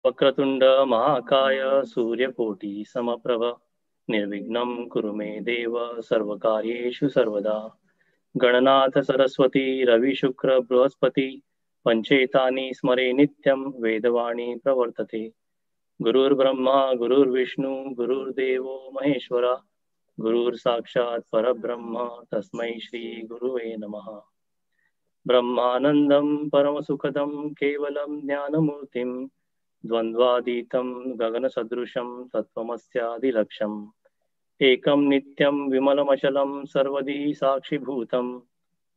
वक्रतुंड महाकाय सूर्यकोटी समप्रभ निर्विघ्नं कुरु मे देव सर्वकार्येषु सर्वदा गणनाथ सरस्वती रवि शुक्र बृहस्पति पंचेतानि स्मरे नित्यं वेदवाणी प्रवर्तते गुरुर्ब्रह्मा गुरुर्विष्णु गुरुर्देवो महेश्वरा गुरुर्साक्षात् परब्रह्म तस्मै श्री गुरुवे नमः ब्रह्मानन्दं परमसुखदं केवलं ज्ञानमूर्तिं द्वन्द्वातीतं गगनसदृशं तत्त्वमस्यादिलक्ष्यम् एकं नित्यं विमलमचलं सर्वदी साक्षिभूतं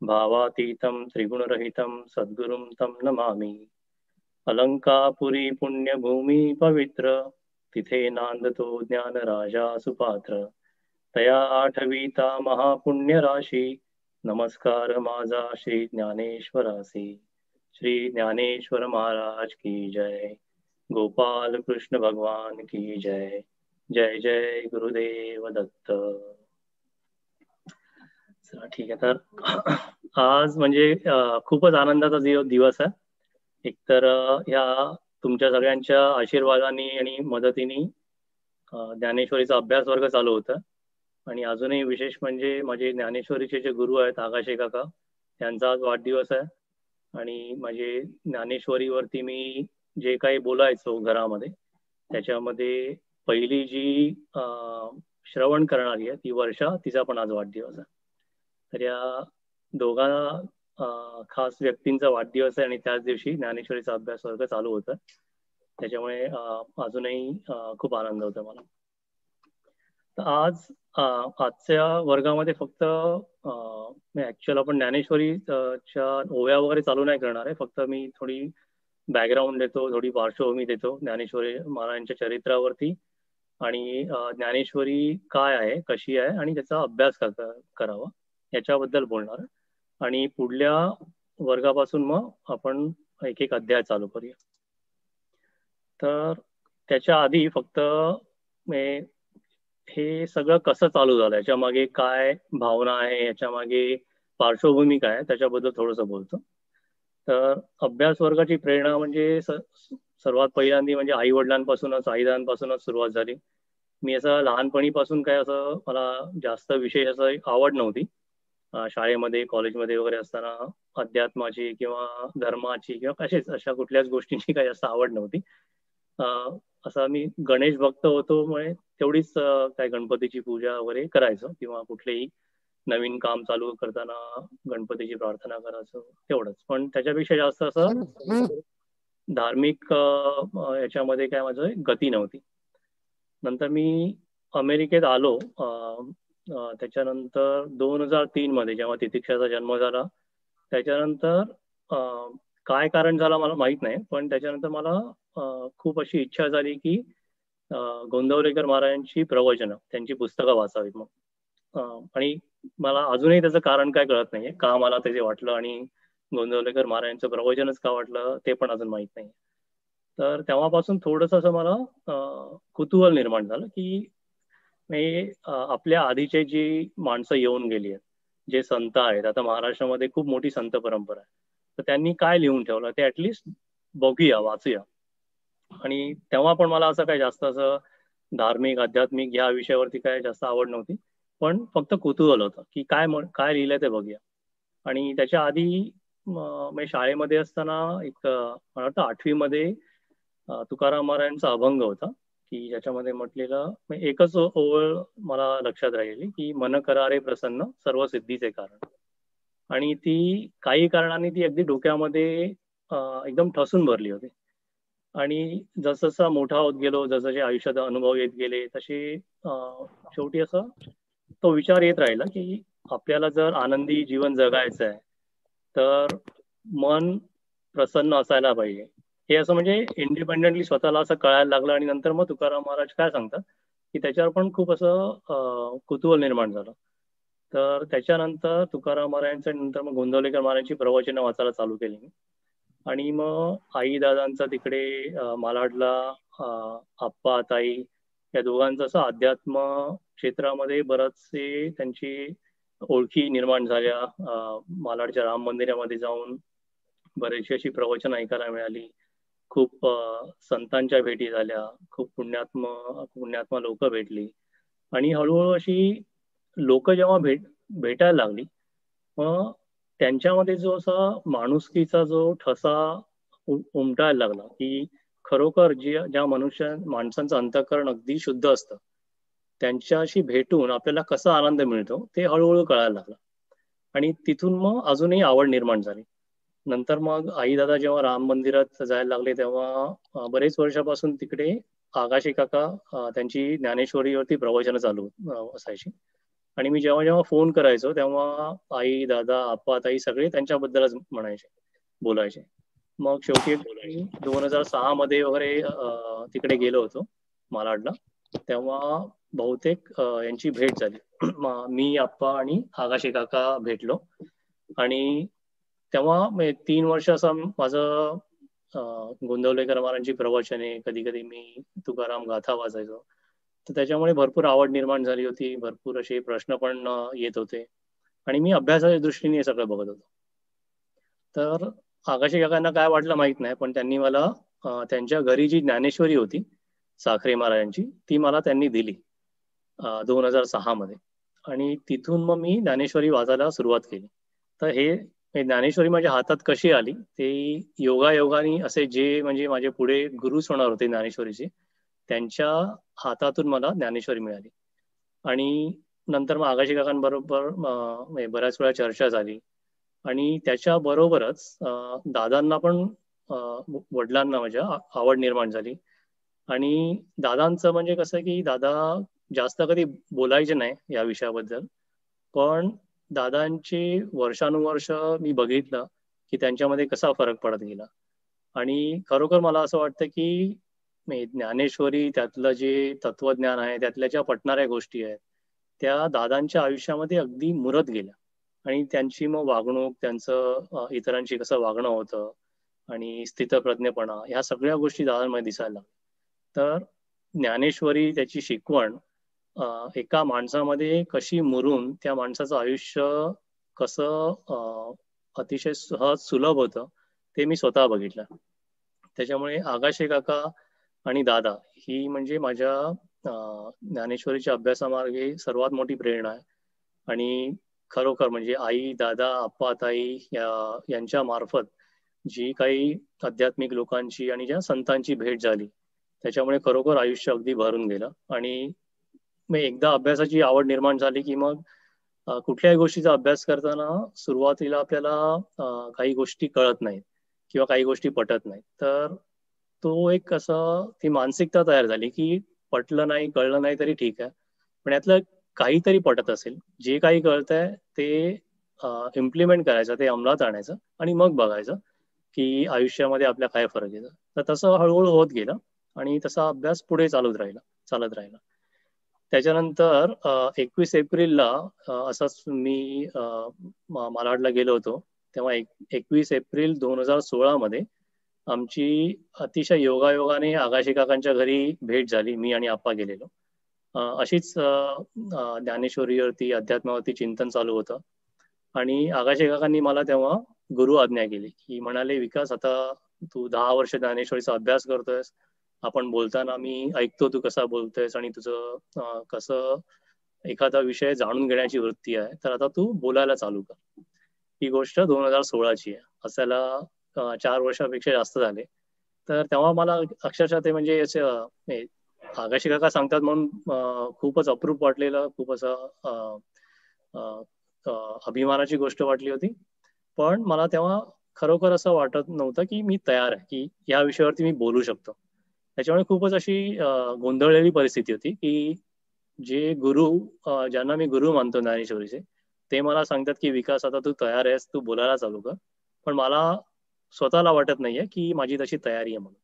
भावातीतं त्रिगुणरहितं सद्गुरुं तं नमामि अलंकापुरी पुण्यभूमी पवित्र तिथे नांदतो ज्ञानराजा सुपात्र तया आठवीता महापुण्यराशी नमस्कार माझा श्री ज्ञानेश्वरासी श्री ज्ञानेश्वर महाराज की जय गोपाल कृष्ण भगवान की जय जय जय गुरुदेव दत्त. ठीक आहे. तर आज म्हणजे खूपच आनंदाचा दिवस आहे. एकतर या तुमच्या सगळ्यांच्या आशीर्वादाने आणि मदतीने ज्ञानेश्वरीचा अभ्यास वर्ग चालू होता आणि अजूनही विशेष म्हणजे माझे ज्ञानेश्वरीचे जे गुरु आहेत आकाशे काका त्यांचा आज वाढदिवस आहे आणि माझे ज्ञानेश्वरीवरती मी जे काही बोलायचो घरामध्ये त्याच्यामध्ये पहिली जी श्रवण करणारी आहे ती वर्षा, तिचा पण आज वाढदिवस आहे. तर या दोघा खास व्यक्तींचा वाढदिवस आहे आणि त्याच दिवशी ज्ञानेश्वरीचा अभ्यास वर्ग चालू होता. त्याच्यामुळे अजूनही खूप आनंद होतो मला. तर आज आजच्या वर्गामध्ये फक्त ऍक्च्युअल आपण ज्ञानेश्वरीच्या ओव्या वगैरे चालू नाही करणार आहे. फक्त मी थोडी बॅकग्राऊंड देतो, थोडी पार्श्वभूमी देतो ज्ञानेश्वरी महाराजांच्या चरित्रावरती आणि ज्ञानेश्वरी काय आहे, कशी आहे आणि त्याचा अभ्यास करावा याच्याबद्दल बोलणार. आणि पुढल्या वर्गापासून मग आपण एक एक अध्याय चालू करूया. तर त्याच्या आधी फक्त हे सगळं कसं चालू झालं, याच्या मागे काय भावना आहे, याच्या मागे पार्श्वभूमी काय आहे त्याच्याबद्दल थोडंसं बोलतो. तर अभ्यास वर्गाची प्रेरणा म्हणजे सर्वात पहिल्यांदा म्हणजे आई वडिलांपासूनच सुरुवात झाली. मी असं लहानपणीपासून काय असं मला जास्त विशेष असं आवड नव्हती. शाळेमध्ये कॉलेजमध्ये वगैरे असताना अध्यात्माची किंवा धर्माची किंवा अशा कुठल्याच गोष्टींची काही जास्त आवड नव्हती. असा मी गणेश भक्त होतो, मुळे तेवढीच काय गणपतीची पूजा वगैरे करायचो किंवा कुठलेही नवीन काम चालू करताना गणपतीची प्रार्थना करायचो तेवढंच. पण त्याच्यापेक्षा जास्त असं धार्मिक याच्यामध्ये काय माझं गती नव्हती. नंतर मी अमेरिकेत आलो. त्याच्यानंतर 2003 मध्ये जेव्हा तितिक्षाचा जन्म झाला त्याच्यानंतर काय कारण झालं मला माहित नाही, पण त्याच्यानंतर मला खूप अशी इच्छा झाली की गोंदवलेकर महाराजांची प्रवचनं, त्यांची पुस्तकं वाचावीत. मग आणि मला अजूनही त्याचं कारण काय कळत नाहीये, का मला ते वाटलं आणि गोंदवलेकर महाराजांचं प्रवचनच का वाटलं ते पण अजून माहित नाही. तर तेव्हापासून थोडंसं असं मला कुतूहल निर्माण झालं की आपल्या आधीचे जी माणसं येऊन गेली आहेत, जे संत आहेत, आता महाराष्ट्रामध्ये खूप मोठी संत परंपरा आहे, तर त्यांनी काय लिहून ठेवलं ते ऍटलिस्ट बघूया, वाचूया. आणि तेव्हा पण मला असं काय जास्त असं धार्मिक आध्यात्मिक या विषयावरती काय जास्त आवड नव्हती, पण फक्त कुतूहल होतं की काय लिहिलंय ते बघूया. आणि त्याच्या आधी मी शाळेमध्ये असताना एक मला वाटतं 8वी मध्ये तुकाराम महाराजांचा अभंग होता की ज्याच्यामध्ये म्हटलेलं एकच ओळ मला लक्षात राहिली की मन करारे प्रसन्न सर्व सिद्धीचे कारण. आणि ती काही कारणाने ती अगदी डोक्यामध्ये एकदम ठसून भरली होती. आणि जसं मोठा होत गेलो, जसे आयुष्यात अनुभव येत गेले तसे शेवटी असं तो विचार येत राहिला की आपल्याला जर आनंदी जीवन जगायचं आहे तर मन प्रसन्न असायला पाहिजे. हे असं म्हणजे इंडिपेंडेंटली स्वतःला असं कळायला लागलं. आणि नंतर मग तुकाराम महाराज काय सांगतात की त्याच्यावर पण खूप असं कुतूहल निर्माण झालं. तर त्याच्यानंतर तुकाराम महाराजांच्या नंतर मग गोंदवलेकर महाराजांची प्रवचनं वाचायला चालू केली. आणि मग आई दादांचा तिकडे मालाडला आप्पा ताई या दोघांचं असं अध्यात्म क्षेत्रामध्ये बरेचसे त्यांची ओळखी निर्माण झाल्या. मालाडच्या राम मंदिरामध्ये जाऊन बरेचशी अशी प्रवचन ऐकायला मिळाली. खूप संतांच्या भेटी झाल्या, खूप पुण्यात्मा लोक भेटली. आणि हळूहळू अशी लोक जेव्हा भेटायला लागली, मग त्यांच्यामध्ये जो असा माणुसकीचा जो ठसा उमटायला लागला, की खरोखर ज्या माणसांचं अंतःकरण अगदी शुद्ध असतं, त्यांच्याशी भेटून आपल्याला कसा आनंद मिळतो ते हळूहळू कळायला लागलं. आणि तिथून मग अजूनही आवड निर्माण झाली. नंतर मग आई दादा जेव्हा राम मंदिरात जायला लागले, तेव्हा बरेच वर्षापासून तिकडे आगाशे काका त्यांची ज्ञानेश्वरीवरती प्रवचनं चालू असायची. आणि मी जेव्हा जेव्हा फोन करायचो, तेव्हा आई दादा आप्पा ताई सगळे त्यांच्याबद्दलच बोलायचे. मग शेवटी 2006 मध्ये वगैरे तिकडे गेलो होतो मालाडला. तेव्हा बहुतेक यांची भेट झाली. मी आप्पा आणि आगाशे काका भेटलो. आणि तेव्हा 3 वर्ष असं माझं गोंदवलेकर महाराजांची प्रवचने, कधी कधी मी तुकाराम गाथा वाचायचो. तर त्याच्यामुळे भरपूर आवड निर्माण झाली होती, भरपूर असे प्रश्न पण येत होते. आणि मी अभ्यासाच्या दृष्टीने हे सगळं बघत होतो. तर आकाशी काकांना काय वाटलं माहित नाही, पण त्यांनी मला त्यांच्या घरी जी ज्ञानेश्वरी होती साखरे महाराजांची, ती मला त्यांनी दिली 2006 मध्ये. आणि तिथून मग मी ज्ञानेश्वरी वाचायला सुरुवात केली. तर हे ज्ञानेश्वरी माझ्या हातात कशी आली, ते योगायोगाने असे जे म्हणजे माझे पुढे गुरुच होणार होते ज्ञानेश्वरीचे, त्यांच्या हातातून मला ज्ञानेश्वरी मिळाली. आणि नंतर मग आगाशी काकांबरोबर म्हणजे बऱ्याच वेळा चर्चा झाली. आणि त्याच्या बरोबरच दादांना पण वडिलांना माझ्या आवड निर्माण झाली. आणि दादांचं म्हणजे कसं की दादा जास्त कधी बोलायचे नाही या विषयाबद्दल, पण दादांचे वर्षानुवर्ष मी बघितलं की त्यांच्यामध्ये कसा फरक पडत गेला. आणि खरोखर मला असं वाटतं की ज्ञानेश्वरी त्यातलं जे तत्वज्ञान आहे, त्यातल्या ज्या पटणाऱ्या गोष्टी आहेत, त्या दादांच्या आयुष्यामध्ये अगदी मुरत गेल्या. आणि त्यांची मग वागणूक, त्यांचं इतरांशी कसं वागणं होतं आणि स्थितप्रज्ञपणा, ह्या सगळ्या गोष्टी दादांमध्ये दिसायला लागल्या. तर ज्ञानेश्वरी त्याची शिकवण एका माणसामध्ये कशी मुरून त्या माणसाचं आयुष्य कसं अतिशय सहज सुलभ होतं, ते मी स्वतः बघितलं. त्याच्यामुळे आगाशे काका आणि दादा ही म्हणजे माझ्या ज्ञानेश्वरीच्या अभ्यासामार्गे सर्वात मोठी प्रेरणा आहे. आणि खरोखर म्हणजे आई दादा आप्पा ताई यांच्या मार्फत जी काही आध्यात्मिक लोकांची आणि ज्या संतांची भेट झाली, त्याच्यामुळे खरोखर आयुष्य अगदी भरून गेलं. आणि मग एकदा अभ्यासाची आवड निर्माण झाली की मग कुठल्याही गोष्टीचा अभ्यास करताना सुरुवातीला आपल्याला काही गोष्टी कळत नाहीत किंवा काही गोष्टी पटत नाहीत. तर तो एक असं ती मानसिकता तयार झाली की पटलं नाही कळलं नाही तरी ठीक आहे, पण यातलं काहीतरी पटत असेल, जे काही कळतंय ते इम्प्लिमेंट करायचं, ते अंमलात आणायचं आणि मग बघायचं की आयुष्यामध्ये आपल्या काय फरक येतं. तर तसं हळूहळू होत गेलं आणि तसा अभ्यास पुढे चालत राहिला. त्याच्यानंतर 21 एप्रिलला असंच मी मालाडला गेलो होतो. तेव्हा 21 एप्रिल 2016 मध्ये आमची अतिशय योगायोगाने आगाशे काकांच्या घरी भेट झाली. मी आणि आप्पा गेलेलो. अशीच ज्ञानेश्वरीवरती अध्यात्मावरती चिंतन चालू होतं. आणि आगाशे काकांनी मला तेव्हा गुरु आज्ञा केली, की म्हणाले, विकास आता तू 10 वर्ष ज्ञानेश्वरीचा अभ्यास करतोयस, आपण बोलताना मी ऐकतो तू कसा बोलतोयस आणि तुझं कसं एखादा विषय जाणून घेण्याची वृत्ती आहे, तर आता तू बोलायला चालू कर. ही गोष्ट 2016ची आहे. असायला 4 वर्षापेक्षा जास्त झाले. तर तेव्हा मला अक्षरशः ते म्हणजे आगाशी काका सांगतात म्हणून खूपच अप्रूप वाटलेलं, खूप असं अभिमानाची गोष्ट वाटली होती. पण मला तेव्हा खरोखर असं वाटत नव्हतं की मी तयार आहे की या विषयावरती मी बोलू शकतो. त्याच्यामुळे खूपच अशी गोंधळलेली परिस्थिती होती की जे गुरु ज्यांना मी गुरु मानतो ज्ञानेश्वरीचे, ते मला सांगतात की विकास आता तू तयार आहेस, तू बोलायला चालू कर. पण मला स्वतःला वाटत नाहीये की माझी तशी तयारी आहे म्हणून.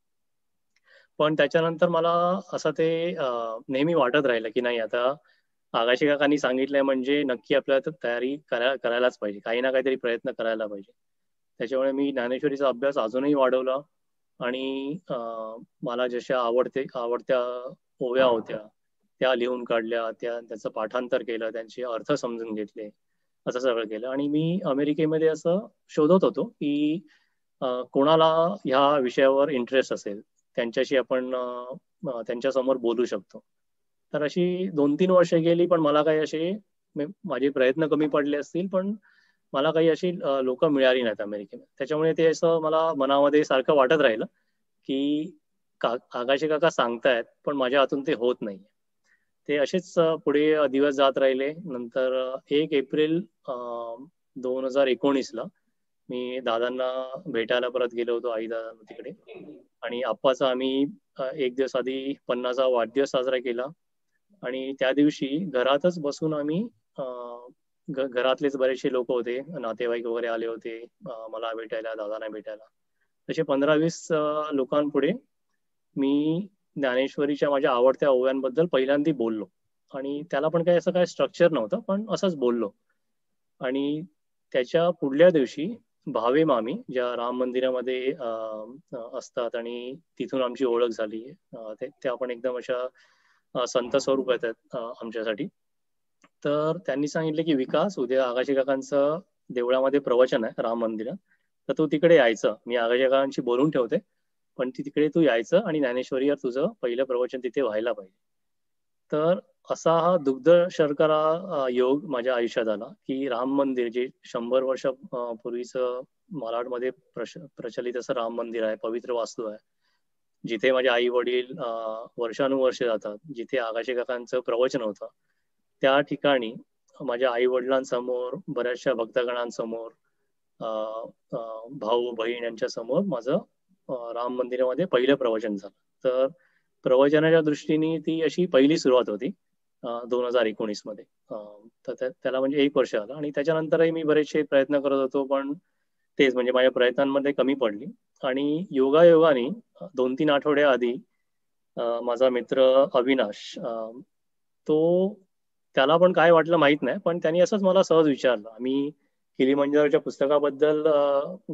पण त्याच्यानंतर मला असं ते नेहमी वाटत राहिलं की नाही, आता आगाशे काकांनी सांगितलंय म्हणजे नक्की आपल्याला तयारी करायलाच पाहिजे, काही ना काहीतरी प्रयत्न करायला पाहिजे. त्याच्यामुळे मी ज्ञानेश्वरीचा अभ्यास अजूनही वाढवला. आणि मला जशा आवडत्या ओव्या होत्या त्या लिहून काढल्या, त्याचं पाठांतर केलं, त्यांचे अर्थ समजून घेतले, असं सगळं केलं. आणि मी अमेरिकेमध्ये असं शोधत होतो की कोणाला ह्या विषयावर इंटरेस्ट असेल त्यांच्याशी आपण त्यांच्यासमोर बोलू शकतो. तर अशी 2-3 वर्ष गेली, पण मला काही असे माझे प्रयत्न कमी पडले असतील, पण मला काही अशी लोक मिळाली नाहीत अमेरिकेत. त्याच्यामुळे ते असं मला मनामध्ये सारखं वाटत राहिलं की आकाशे काका सांगतायत पण माझ्या हातून ते होत नाही. ते असेच पुढे दिवस जात राहिले. नंतर 1 एप्रिल 2019ला मी दादांना भेटायला परत गेलो होतो, आई दादांना तिकडे. आणि आप्पाचा आम्ही 1 दिवस आधी 50वा वाढदिवस साजरा केला. आणि त्या दिवशी घरातच बसून आम्ही घरातलेच बरेचसे लोक होते, नातेवाईक वगैरे आले होते मला भेटायला, दादांना भेटायला. तसे 15-20 लोकांपुढे मी ज्ञानेश्वरीच्या माझ्या आवडत्या ओव्यांबद्दल पहिल्यांदा बोललो. आणि त्याला पण काही असं काही स्ट्रक्चर नव्हतं, पण असंच बोललो. आणि त्याच्या पुढल्या दिवशी भावे मामी ज्या राम मंदिरामध्ये असतात आणि तिथून आमची ओळख झाली. त्या पण एकदम अशा संत स्वरूप येतात आमच्यासाठी. तर त्यांनी सांगितलं की विकास, उद्या आकाशी काकांचं देवळामध्ये प्रवचन आहे राम मंदिरात, तर तू तिकडे यायचं. मी आकाशी काकांशी बोलून ठेवते, पण तिकडे तू यायचं आणि ज्ञानेश्वरीवर तुझं पहिलं प्रवचन तिथे व्हायला पाहिजे. तर असा हा दुग्ध शर्करा योग माझ्या आयुष्यात आला की राम मंदिर जे 100 वर्ष पूर्वीचं महाराष्ट्रामध्ये प्रचलित असं राम मंदिर आहे, पवित्र वास्तू आहे, जिथे माझे आई वडील वर्षानुवर्षे जातात, जिथे आकाशी काकांचं प्रवचन होतं, त्या ठिकाणी माझ्या आई वडिलांसमोर, बऱ्याचशा भक्तगणांसमोर, भाऊ बहीण यांच्या समोर माझं राम मंदिरामध्ये पहिलं प्रवचन झालं. तर प्रवचनाच्या दृष्टीने ती अशी पहिली सुरुवात होती 2019 मध्ये. तर त्याला म्हणजे 1 वर्ष आलं. आणि त्याच्यानंतरही मी बरेचसे प्रयत्न करत होतो, पण तेच म्हणजे माझ्या प्रयत्नांमध्ये कमी पडली. आणि योगायोगाने 2-3 आठवड्या आधी माझा मित्र अविनाश, तो त्याला पण काय वाटलं माहित नाही, पण त्यांनी असंच मला सहज विचारलं. आम्ही किलीमंजारोच्या पुस्तकाबद्दल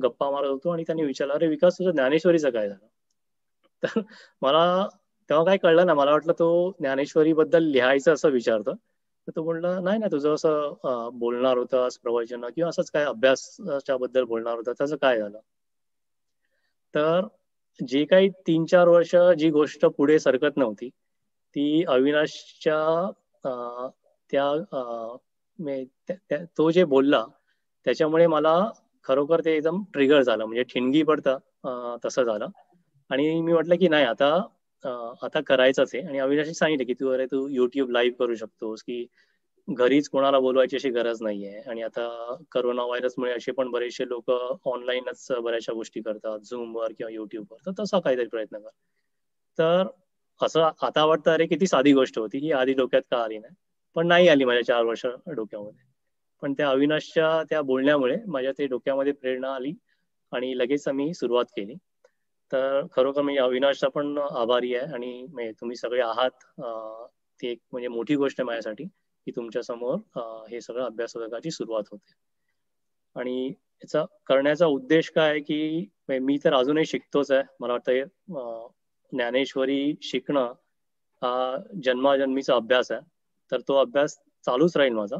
गप्पा मारत होतो आणि त्यांनी विचारलं, अरे विकास, तुझं ज्ञानेश्वरीचं काय झालं? तर मला तेव्हा काही कळलं ना, मला वाटलं तो ज्ञानेश्वरी बद्दल लिहायचं असं विचारतं. तर तो बोलला, नाही ना, तुझं असं बोलणार होतास प्रवचन किंवा असंच काय अभ्यासाच्या बद्दल बोलणार होता, त्याचं काय झालं? तर जे काही 3-4 वर्ष जी गोष्ट पुढे सरकत नव्हती, ती अविनाशच्या तो जे बोलला त्याच्यामुळे मला खरोखर ते एकदम ट्रिगर झालं, म्हणजे ठिणगी पडतं तसं झालं. आणि मी म्हटलं की नाही, आता करायचंच आहे. आणि अविनाशने सांगितलं की तू युट्यूब लाईव्ह करू शकतोस, की घरीच कोणाला बोलवायची अशी गरज नाहीये. आणि आता करोना व्हायरसमुळे असे पण बरेचसे लोक ऑनलाईनच बऱ्याचशा गोष्टी करतात, झूमवर किंवा युट्यूबवर, तर तसा काहीतरी प्रयत्न कर. तर असं आता वाटतं, अरे किती साधी गोष्ट होती ही, आधी डोक्यात का आली नाही. पण नाही आली माझ्या 4 वर्ष डोक्यामध्ये. पण त्या अविनाशच्या त्या बोलण्यामुळे माझ्या ते डोक्यामध्ये प्रेरणा आली आणि लगेच आम्ही सुरुवात केली. तर खरोखर मी अविनाशचा पण आभारी आहे. आणि तुम्ही सगळे आहात, ती एक म्हणजे मोठी गोष्ट आहे माझ्यासाठी की तुमच्या समोर हे सगळं अभ्यासवर्गाची सुरुवात होते. आणि याचा करण्याचा उद्देश काय आहे की मी तर अजूनही शिकतोच आहे. मला वाटतं ज्ञानेश्वरी शिकणं हा जन्माजन्मीचा अभ्यास आहे. तर तो अभ्यास चालूच राहील माझा.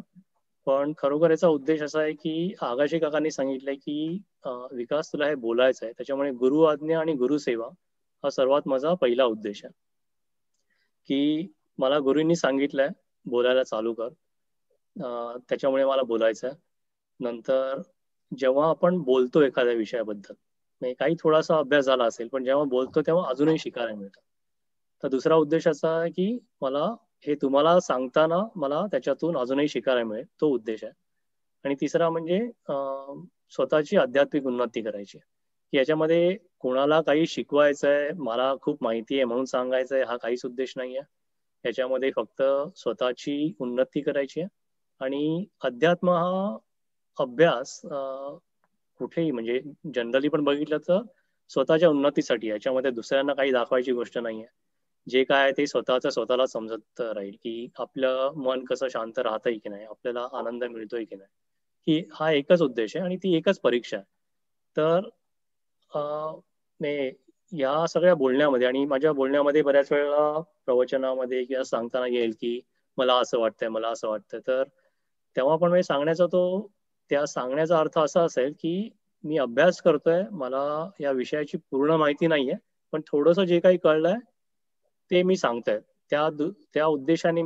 पण खरोखर याचा उद्देश असा आहे की आगाशी काकांनी सांगितलंय की विकास, तुला हे बोलायचं आहे, त्याच्यामुळे गुरु आज्ञा आणि गुरुसेवा हा सर्वात माझा पहिला उद्देश आहे. की मला गुरूंनी सांगितलंय बोलायला चालू कर, त्याच्यामुळे मला बोलायचं आहे. नंतर जेव्हा आपण बोलतो एखाद्या विषयाबद्दल, नाही काही थोडासा अभ्यास झाला असेल, पण जेव्हा बोलतो तेव्हा अजूनही शिकायला मिळतं. तर दुसरा उद्देश असा आहे की मला हे तुम्हाला सांगताना मला त्याच्यातून अजूनही शिकायला मिळेल, तो उद्देश आहे. आणि तिसरा म्हणजे स्वतःची आध्यात्मिक उन्नती करायची, की याच्यामध्ये कोणाला काही शिकवायचं आहे, मला खूप माहिती आहे म्हणून सांगायचं आहे, हा काहीच उद्देश नाही आहे. याच्यामध्ये फक्त स्वतःची उन्नती करायची आहे. आणि अध्यात्म हा अभ्यास कुठेही म्हणजे जनरली पण बघितलं तर स्वतःच्या उन्नतीसाठी, याच्यामध्ये दुसऱ्यांना काही दाखवायची गोष्ट नाहीये. जे काय ते स्वतःला समजत राहील की आपलं मन कसं शांत राहतंय की नाही, आपल्याला आनंद मिळतोय की नाही, की हा एकच उद्देश आहे आणि ती एकच परीक्षा आहे. तर या सगळ्या बोलण्यामध्ये आणि माझ्या बोलण्यामध्ये बऱ्याच वेळा प्रवचनामध्ये किंवा सांगताना येईल की मला असं वाटतंय, मला असं वाटतंय. तर तेव्हा पण मी सांगण्याचा त्या सांगण्याचा अर्थ असा असेल की मी अभ्यास करतोय, मला या विषयाची पूर्ण माहिती नाहीये, पण थोडंसं जे काही कळलंय ते मी सांगतोय. त्या उद्देशाने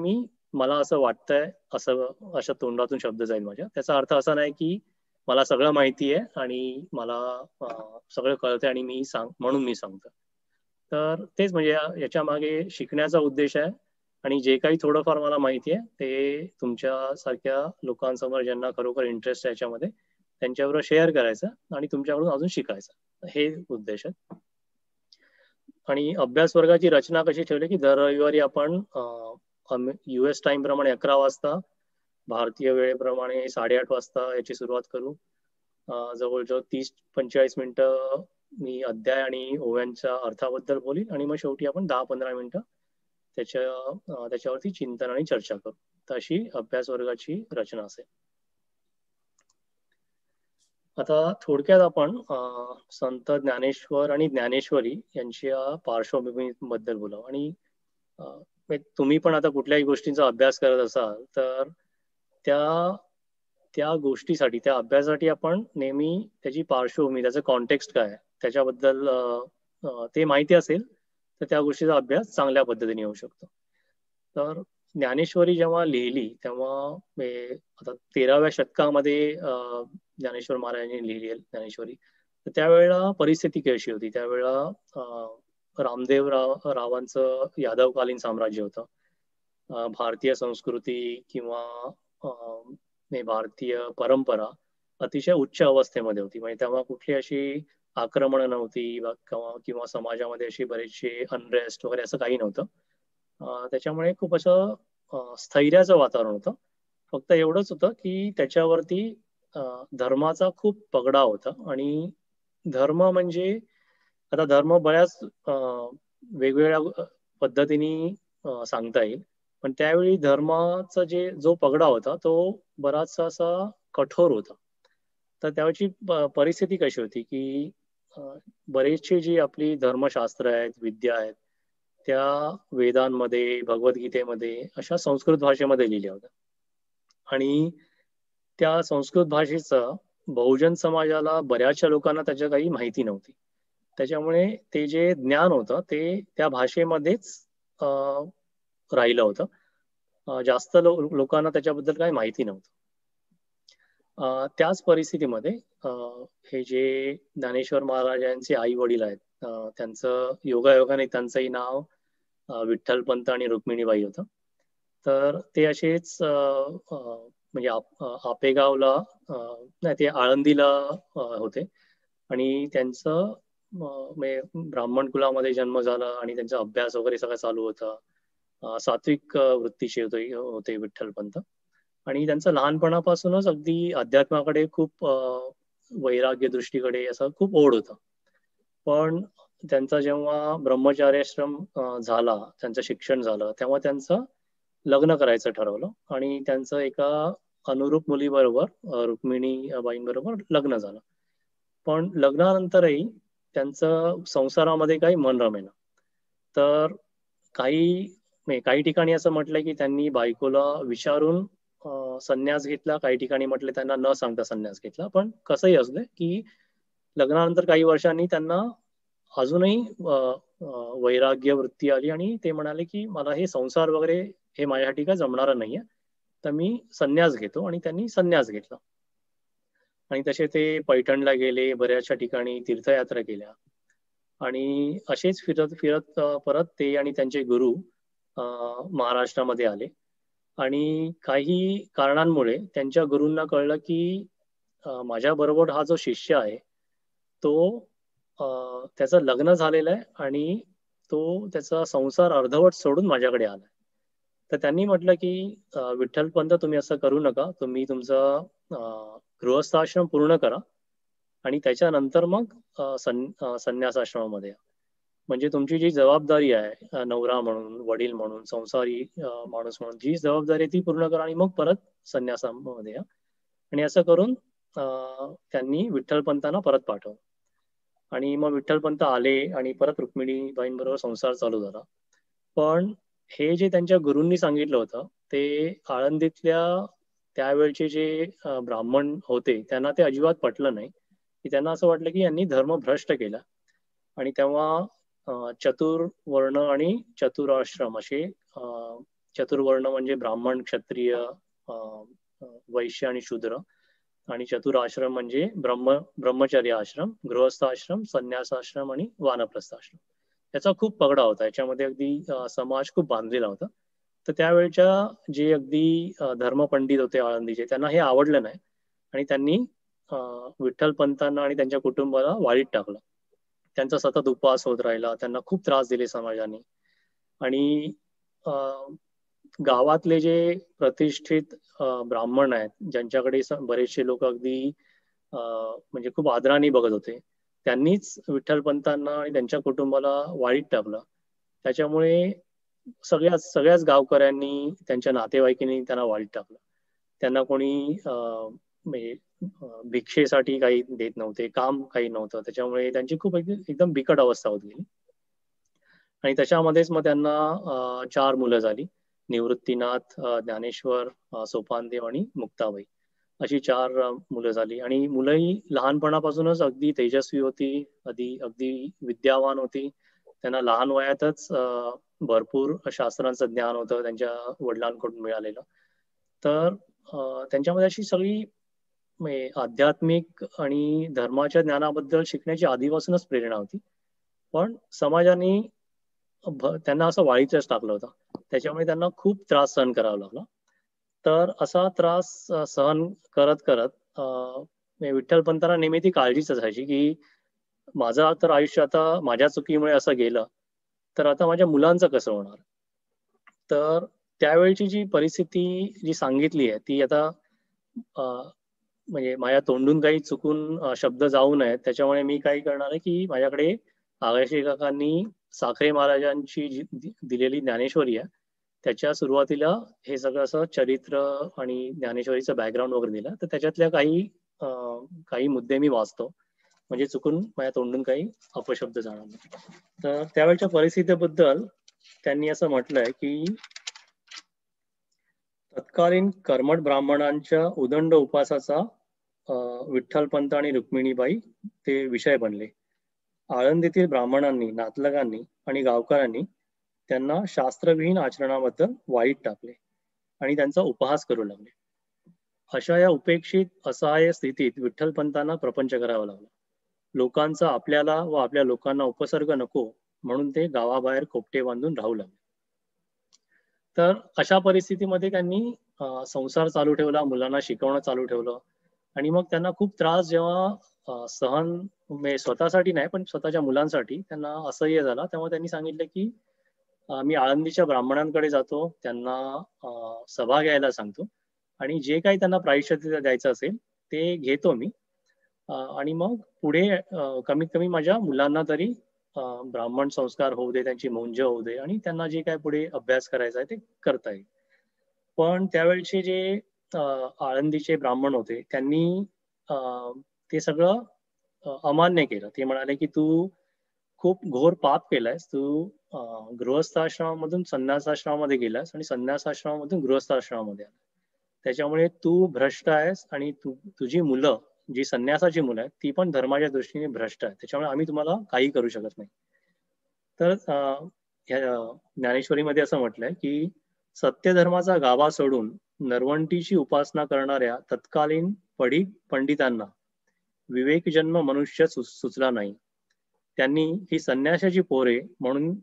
मला असं वाटतंय, असं अशा तोंडातून शब्द जाईल माझ्या. त्याचा अर्थ असा नाही की मला सगळं माहिती आहे आणि मला सगळं कळतंय आणि म्हणून मी सांगतो. तर तेच म्हणजे याच्या मागे शिकण्याचा उद्देश आहे आणि जे काही थोडंफार मला माहिती आहे ते तुमच्या सारख्या लोकांसमोर ज्यांना खरोखर इंटरेस्ट आहे याच्यामध्ये त्यांच्याबरोबर शेअर करायचं आणि तुमच्याकडून अजून शिकायचं, हे उद्देश आहे. आणि अभ्यास वर्गाची रचना कशी ठेवली की दर रविवारी आपण US टाइम प्रमाणे 11 वाजता, भारतीय वेळेप्रमाणे 8:30 वाजता याची सुरुवात करू. जवळजवळ 30-45 मिनिटं मी अध्याय आणि ओव्यांच्या अर्थाबद्दल बोलीन आणि मग शेवटी आपण 10-15 मिनिटं त्याच्यावरती चिंतन आणि चर्चा करू. तशी अभ्यास वर्गाची रचना असेल. आता थोडक्यात आपण संत ज्ञानेश्वर आणि ज्ञानेश्वरी यांच्या पार्श्वभूमीबद्दल बोलावं. आणि तुम्ही पण आता कुठल्याही गोष्टींचा अभ्यास करत असाल तर त्या गोष्टीसाठी, त्या अभ्यासासाठी आपण नेहमी त्याची पार्श्वभूमी, त्याचं कॉन्टेक्स्ट काय आहे त्याच्याबद्दल ते माहिती असेल तर त्या गोष्टीचा अभ्यास चांगल्या पद्धतीने होऊ शकतो. तर ज्ञानेश्वरी जेव्हा लिहिली तेव्हा आता 13व्या शतकामध्ये ज्ञानेश्वर महाराजांनी लिहिली आहे ज्ञानेश्वरी. तर त्यावेळेला परिस्थिती कशी होती? त्यावेळेला रावांचं यादवकालीन साम्राज्य होतं. भारतीय संस्कृती किंवा भारतीय परंपरा अतिशय उच्च अवस्थेमध्ये होती. म्हणजे तेव्हा कुठली अशी आक्रमणं नव्हती किंवा समाजामध्ये अशी बरेचसे अनरेस्ट वगैरे असं काही नव्हतं. त्याच्यामुळे खूप असं स्थैर्याचं वातावरण होतं. फक्त एवढंच होतं की त्याच्यावरती धर्माचा खूप पगडा होता. आणि धर्म म्हणजे आता धर्म बऱ्याच वेगवेगळ्या पद्धतीने सांगता येईल, पण त्यावेळी धर्माचा जो पगडा होता तो बराचसा असा कठोर होता. तर त्यावेळची परिस्थिती कशी होती की बरेचशी जी आपली धर्मशास्त्र आहेत, विद्या आहेत, त्या वेदांमध्ये, भगवद्गीतेमध्ये अशा संस्कृत भाषेमध्ये लिहिल्या होत्या. आणि त्या संस्कृत भाषेचा बहुजन समाजाला, बऱ्याचशा लोकांना त्याच्या काही माहिती नव्हती. त्याच्यामुळे ते जे ज्ञान होतं ते त्या भाषेमध्येच राहिलं होतं. जास्त लोकांना त्याच्याबद्दल काही माहिती नव्हतं. त्याच परिस्थितीमध्ये हे जे ज्ञानेश्वर महाराजांचे आई वडील आहेत, त्यांचं योगायोगाने त्यांचंही नाव विठ्ठलपंत आणि रुक्मिणीबाई होतं. तर ते असेच म्हणजे आपेगावला नाही, ते आळंदीला होते आणि त्यांचं ब्राह्मण कुलामध्ये जन्म झाला आणि त्यांचा अभ्यास वगैरे सगळं चालू होता. सात्विक वृत्तीचे होते विठ्ठलपंत. आणि त्यांचं लहानपणापासूनच अगदी अध्यात्माकडे खूप वैराग्य दृष्टीकडे असं खूप ओढ होता. पण त्यांचा जेव्हा ब्रह्मचार्याश्रम झाला, त्यांचं शिक्षण झालं, तेव्हा त्यांचं लग्न करायचं ठरवलं आणि त्यांचं एका अनुरूप मुलीबरोबर, रुक्मिणीबाईंबरोबर लग्न झालं. पण लग्नानंतरही त्यांचं संसारामध्ये काही मन रमेना. तर काही ठिकाणी असं म्हटलंय की त्यांनी बायकोला विचारून संन्यास घेतला, काही ठिकाणी म्हटले त्यांना न सांगता संन्यास घेतला. पण कसंही असू दे की लग्नानंतर काही वर्षांनी त्यांना अजूनही वैराग्य वृत्ती आली आणि ते म्हणाले की मला हे संसार वगैरे हे माझ्यासाठी काय जमणार नाहीये, तर मी संन्यास घेतो. आणि त्यांनी संन्यास घेतला आणि तसे ते पैठणला गेले, बऱ्याचशा ठिकाणी तीर्थयात्रा केल्या आणि असेच फिरत फिरत परत ते आणि त्यांचे गुरु महाराष्ट्रामध्ये आले. आणि काही कारणांमुळे त्यांच्या गुरूंना कळलं की माझ्या बरोबर हा जो शिष्य आहे तो त्याचं लग्न झालेलं आहे आणि तो त्याचा संसार अर्धवट सोडून माझ्याकडे आला. तर त्यांनी म्हटलं की विठ्ठलपंत, तुम्ही असं करू नका, तुम्ही तुमचा गृहस्थाश्रम पूर्ण करा आणि त्याच्यानंतर मग संन्यासाश्रमामध्ये या. म्हणजे तुमची जी जबाबदारी आहे नवरा म्हणून, वडील म्हणून, संसारी माणूस म्हणून जी जबाबदारी आहे ती पूर्ण करा आणि मग परत संन्यासामध्ये या. आणि असं करून त्यांनी विठ्ठलपंतांना परत पाठवलं. आणि मग विठ्ठलपंत आले आणि परत रुक्मिणीबाईंबरोबर संसार चालू झाला. पण हे जे त्यांच्या गुरूंनी सांगितलं होतं ते आळंदीतल्या त्यावेळचे जे ब्राह्मण होते त्यांना ते अजिबात पटलं नाही. की त्यांना असं वाटलं की यांनी धर्म भ्रष्ट केला. आणि तेव्हा चतुर्वर्ण आणि चतुराश्रम असे, चतुर्वर्ण म्हणजे ब्राह्मण, क्षत्रिय, वैश्य आणि शूद्र, आणि चतुराश्रम म्हणजे ब्रह्मचर्य आश्रम, गृहस्थ आश्रम, संन्यास आश्रम आणि वानप्रस्थ आश्रम. याचा खूप पगडा होता. याच्यामध्ये अगदी समाज खूप बांधलेला होता. तर त्यावेळच्या जे अगदी धर्मपंडित होते आळंदीचे, त्यांना हे आवडलं नाही आणि त्यांनी विठ्ठल पंतांना आणि त्यांच्या कुटुंबाला वाळीत टाकलं. त्यांचा सतत उपवास होत राहिला, त्यांना खूप त्रास दिले समाजाने. आणि गावातले जे प्रतिष्ठित ब्राह्मण आहेत, ज्यांच्याकडे बरेचसे लोक अगदी म्हणजे खूप आदराने बघत होते, त्यांनीच विठ्ठलपंतांना आणि त्यांच्या कुटुंबाला वाळीत टाकलं. त्याच्यामुळे सगळ्याच गावकऱ्यांनी, त्यांच्या नातेवाईकांनी त्यांना वाळीत टाकलं. त्यांना कोणी म्हणजे भिक्षेसाठी काही देत नव्हते, काम काही नव्हतं. त्याच्यामुळे त्यांची खूप एकदम बिकट अवस्था होत गेली. आणि त्याच्यामध्येच मग त्यांना 4 मुलं झाली. निवृत्तीनाथ, ज्ञानेश्वर, सोपानदेव आणि मुक्ताबाई, अशी 4 मुलं झाली. आणि मुलंही लहानपणापासूनच अगदी तेजस्वी होती, अगदी विद्यावान होती. त्यांना लहान वयातच भरपूर शास्त्रांचं ज्ञान होतं त्यांच्या वडिलांकडून मिळालेलं. तर त्यांच्यामध्ये अशी सगळी म्हणजे आध्यात्मिक आणि धर्माच्या ज्ञानाबद्दल शिकण्याची आधीपासूनच प्रेरणा होती. पण समाजाने त्यांना असं वाळीतच टाकलं होतं. त्याच्यामुळे त्यांना खूप त्रास सहन करावा लागला. तर असा त्रास सहन करत करत म्हणजे विठ्ठलपंतांना नेहमी ती काळजीच असायची की माझं तर आयुष्य आता माझ्या चुकीमुळे असं गेलं, तर आता माझ्या मुलांचं कसं होणार. तर त्यावेळची जी परिस्थिती जी सांगितली आहे ती आता म्हणजे माझ्या तोंडून काही चुकून शब्द जाऊ नयेत, त्याच्यामुळे मी काय करणार आहे की माझ्याकडे आगाशे काकांनी साखरे महाराजांची जी दिलेली ज्ञानेश्वरी आहे, त्याच्या सुरुवातीला हे सगळं असं चरित्र आणि ज्ञानेश्वरीचं बॅकग्राऊंड वगैरे दिलं, तर त्याच्यातल्या काही मुद्दे मी वाचतो, म्हणजे चुकून माझ्या तोंडून काही अपशब्द जाणार नाही. तर त्यावेळच्या परिस्थितीबद्दल त्यांनी असं म्हटलंय की तत्कालीन कर्मठ ब्राह्मणांच्या उदंड उपासाचा विठ्ठलपंत आणि रुक्मिणीबाई ते विषय बनले. आळंदीतील ब्राह्मणांनी, नातलगांनी आणि गावकऱ्यांनी त्यांना शास्त्रविहीन आचरणाबद्दल वाईट टाकले आणि त्यांचा उपहास करू लागले. अशा या उपेक्षित असहाय्य स्थितीत विठ्ठलपंतांना प्रपंच करावा लागला. लोकांचा आपल्याला व आपल्या लोकांना उपसर्ग नको म्हणून ते गावाबाहेर कोपटे बांधून राहू लागले. तर अशा परिस्थितीमध्ये त्यांनी संसार चालू ठेवला, मुलांना शिकवणं चालू ठेवलं. आणि मग त्यांना खूप त्रास जेव्हा सहन म्हणजे स्वतःसाठी नाही पण स्वतःच्या मुलांसाठी त्यांना असह्य झाला, तेव्हा त्यांनी सांगितलं की मी आळंदीच्या ब्राह्मणांकडे जातो, त्यांना सभा घ्यायला सांगतो आणि जे काही त्यांना प्रायश्चित्त द्यायचं असेल ते घेतो मी. आणि मग पुढे कमीत कमी माझ्या मुलांना तरी ब्राह्मण संस्कार होऊ दे, त्यांची मुंज होऊ दे आणि त्यांना जे काय पुढे अभ्यास करायचा आहे ते करता येईल. पण त्यावेळचे जे आळंदीचे ब्राह्मण होते त्यांनी ते सगळं अमान्य केलं. ते म्हणाले की तू खूप घोर पाप केलायस, तू गृहस्थाश्रमामधून संन्यासाश्रमामध्ये गेलास आणि संन्यासाश्रमामधून गृहस्थाश्रमामध्ये आला. त्याच्यामुळे तू भ्रष्ट आहेस आणि तुझी मुलं, जी संन्यासाची मुलं आहेत, ती पण धर्माच्या दृष्टीने भ्रष्ट आहेत. त्याच्यामुळे आम्ही तुम्हाला काही करू शकत नाही. तर ह्या ज्ञानेश्वरीमध्ये असं म्हटलंय की सत्य धर्माचा गाभा सोडून नरवंटीची उपासना करणाऱ्या तत्कालीन पंडितांना विवेकजन्म मनुष्य सुचला नाही. त्यांनी ही संन्यासाची पोरे म्हणून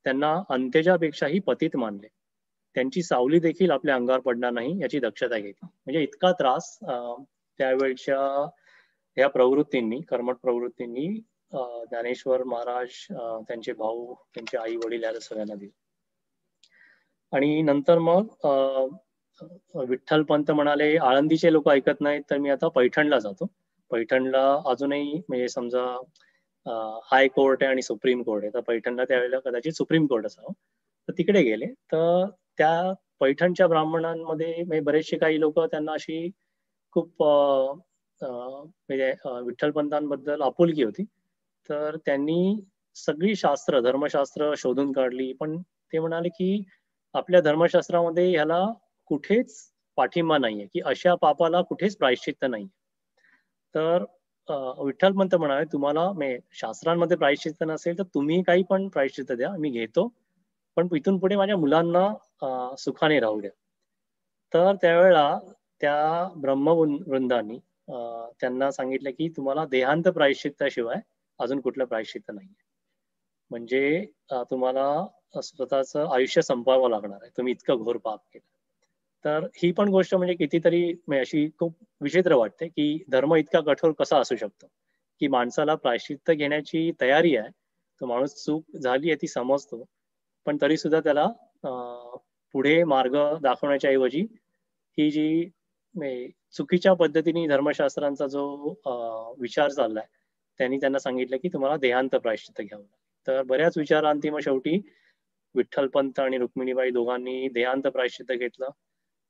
त्यांना अंत्यजापेक्षाही पतित मानले. त्यांची सावली देखील आपल्या अंगावर पडणार नाही याची दक्षता घेतली. म्हणजे इतका त्रास त्यावेळच्या ह्या प्रवृत्तींनी, कर्मठ प्रवृत्तींनी ज्ञानेश्वर महाराज, त्यांचे भाऊ, त्यांचे आई वडील याला सगळ्यांना दिले. आणि नंतर मग विठ्ठलपंत म्हणाले आळंदीचे लोक ऐकत नाहीत तर मी आता पैठणला जातो. पैठणला अजूनही म्हणजे समजा हाय कोर्ट आहे आणि सुप्रीम कोर्ट आहे, तर पैठणला त्यावेळेला कदाचित सुप्रीम कोर्ट असावं. तर तिकडे गेले तर त्या पैठणच्या ब्राह्मणांमध्ये म्हणजे बरेचसे काही लोक त्यांना अशी खूप म्हणजे विठ्ठलपंतांबद्दल आपुलकी होती. तर त्यांनी सगळी शास्त्र, धर्मशास्त्र शोधून काढली, पण ते म्हणाले की आपल्या धर्मशास्त्रामध्ये ह्याला कुठेच पाठिंबा नाहीये की अशा पापाला कुठेच प्रायश्चित्त नाही. तर विठ्ठलपंत म्हणाले, तुम्हाला शास्त्रांमध्ये प्रायश्चित्त नसेल तर तुम्ही काही पण प्रायश्चित्त द्या, मी घेतो. पण इथून पुढे माझ्या मुलांना सुखाने राहू द्या. तर त्यावेळेला त्या ब्रह्मवृंदांनी त्यांना सांगितलं, की तुम्हाला देहांत प्रायश्चित्ताशिवाय अजून कुठलं प्रायश्चित्त नाहीये. म्हणजे तुम्हाला स्वतःचं आयुष्य संपवावं लागणार आहे. तुम्ही इतकं घोर पाप केलं. तर ही पण गोष्ट म्हणजे कितीतरी अशी खूप विचित्र वाटते, की धर्म इतका कठोर कसा असू शकतो, की माणसाला प्रायश्चित्त घेण्याची तयारी आहे. तो माणूस चूक झाली आहे ती समजतो. पण तरी सुद्धा त्याला पुढे मार्ग दाखवण्याच्या ऐवजी ही जी चुकीच्या पद्धतीने धर्मशास्त्रांचा जो विचार चाललाय, त्यांनी त्यांना सांगितलं, की तुम्हाला देहांत प्रायश्चित्त घ्यावं लागेल. तर बऱ्याच विचारांती मग शेवटी विठ्ठलपंत आणि रुक्मिणीबाई दोघांनी देहांत प्रायश्चित्त घेतलं.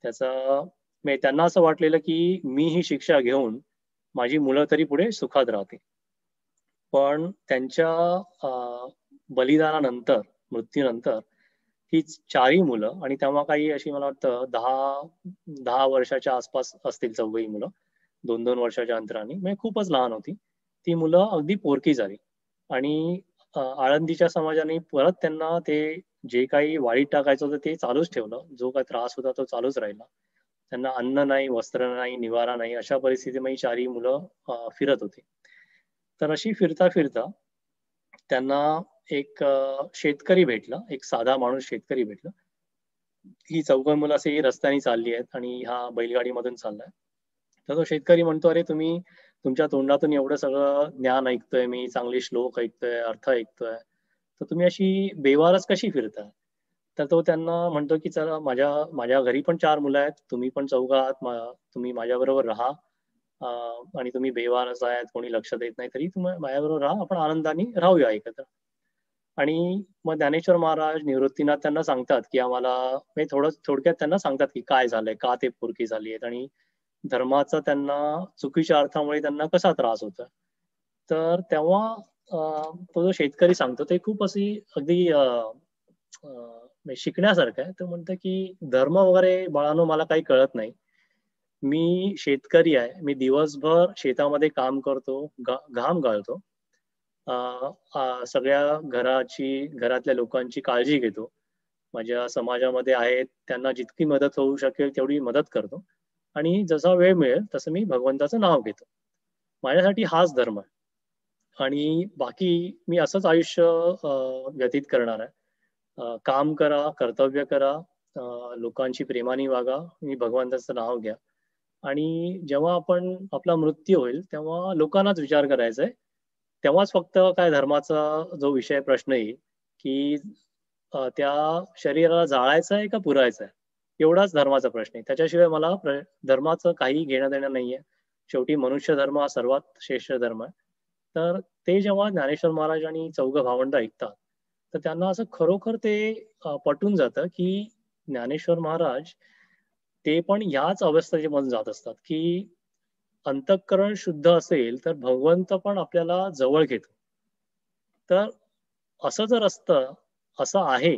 त्याचा त्यांना असं वाटलेलं, की मी ही शिक्षा घेऊन माझी मुलं तरी पुढे सुखात राहतील. पण त्यांच्या बलिदानानंतर, मृत्यूनंतर ही चारही मुलं आणि तेव्हा काही अशी मला वाटतं 10 वर्षाच्या आसपास असतील चौघही मुलं. 2-2 वर्षाच्या अंतराने. म्हणजे खूपच लहान होती. ती मुलं अगदी पोरकी झाली आणि आळंदीच्या समाजाने परत त्यांना ते जे काही वाळीत टाकायचं होतं ते चालूच ठेवलं. जो काही त्रास होता तो चालूच राहिला. त्यांना अन्न नाही, वस्त्र नाही, निवारा नाही अशा परिस्थितीमध्ये चारही मुलं फिरत होती. तर अशी फिरता-फिरता त्यांना एक शेतकरी भेटला. एक साधा माणूस शेतकरी भेटला. ही चौघं मुलं अशी रस्त्याने चालली आहेत आणि हा बैलगाडीमधून चाललाय. तर तो शेतकरी म्हणतो, "अरे तुम्ही तुमच्या तोंडातून एवढं सगळं ज्ञान ऐकतोय मी, चांगले श्लोक ऐकतोय, अर्थ ऐकतोय. तर तुम्ही अशी बेवारस कशी फिरताय?" तर तो त्यांना म्हणतो, की "चला माझ्या माझ्या घरी पण 4 मुलं आहेत. तुम्ही पण चौघं आहात. तुम्ही माझ्याबरोबर राहा. अ, आणि तुम्ही बेवारस आहेत, कोणी लक्ष देत नाही, तरी तुम्ही माझ्याबरोबर राहा. आपण आनंदाने राहूया एकत्र." आणि मग ज्ञानेश्वर महाराज निवृत्तीनाथ त्यांना सांगतात, की आम्हाला म्हणजे थोडक्यात त्यांना सांगतात, की काय झालंय, का ते पोरकी झाली आहेत आणि धर्माचा त्यांना चुकीच्या अर्थामुळे त्यांना कसा त्रास होतोय. तर तेव्हा तो जो शेतकरी सांगतो ते खूप अशी अगदी म्हणजे शिकण्यासारखं आहे. तो म्हणतो, की "धर्म वगैरे बाळांनो मला काही कळत नाही. मी शेतकरी आहे. मी दिवसभर शेतामध्ये काम करतो, घाम गाळतो. अ, सगळ्या घरातल्या लोकांची काळजी घेतो. माझ्या समाजामध्ये आहेत त्यांना जितकी मदत होऊ शकेल तेवढी मदत करतो आणि जसा वेळ मिळेल तसं मी भगवंताचं नाव घेतो. माझ्यासाठी हाच धर्म आहे आणि बाकी मी असंच आयुष्य व्यतीत करणार आहे. काम करा, कर्तव्य करा, लोकांशी प्रेमाने वागा आणि भगवंताचं नाव घ्या. आणि जेव्हा आपला मृत्यू होईल तेव्हा लोकांनाच विचार करायचा आहे. तेव्हाच फक्त काय धर्माचा जो विषय प्रश्न येईल, की त्या शरीराला जाळायचं आहे का पुरायचं आहे? एवढाच धर्माचा प्रश्न आहे. त्याच्याशिवाय मला धर्माचं काही घेणं-देणं नाहीये. शेवटी मनुष्य धर्म हा सर्वात श्रेष्ठ धर्म आहे. तर ते जेव्हा ज्ञानेश्वर महाराज आणि चौघं भावंड ऐकतात, तर त्यांना असं खरोखर ते पटून जातं, की ज्ञानेश्वर महाराज ते पण याच अवस्थेमधून जात असतात, की अंतःकरण शुद्ध असेल, तर भगवंत पण आपल्याला जवळ घेतो. तर असं जर असतं, असं आहे,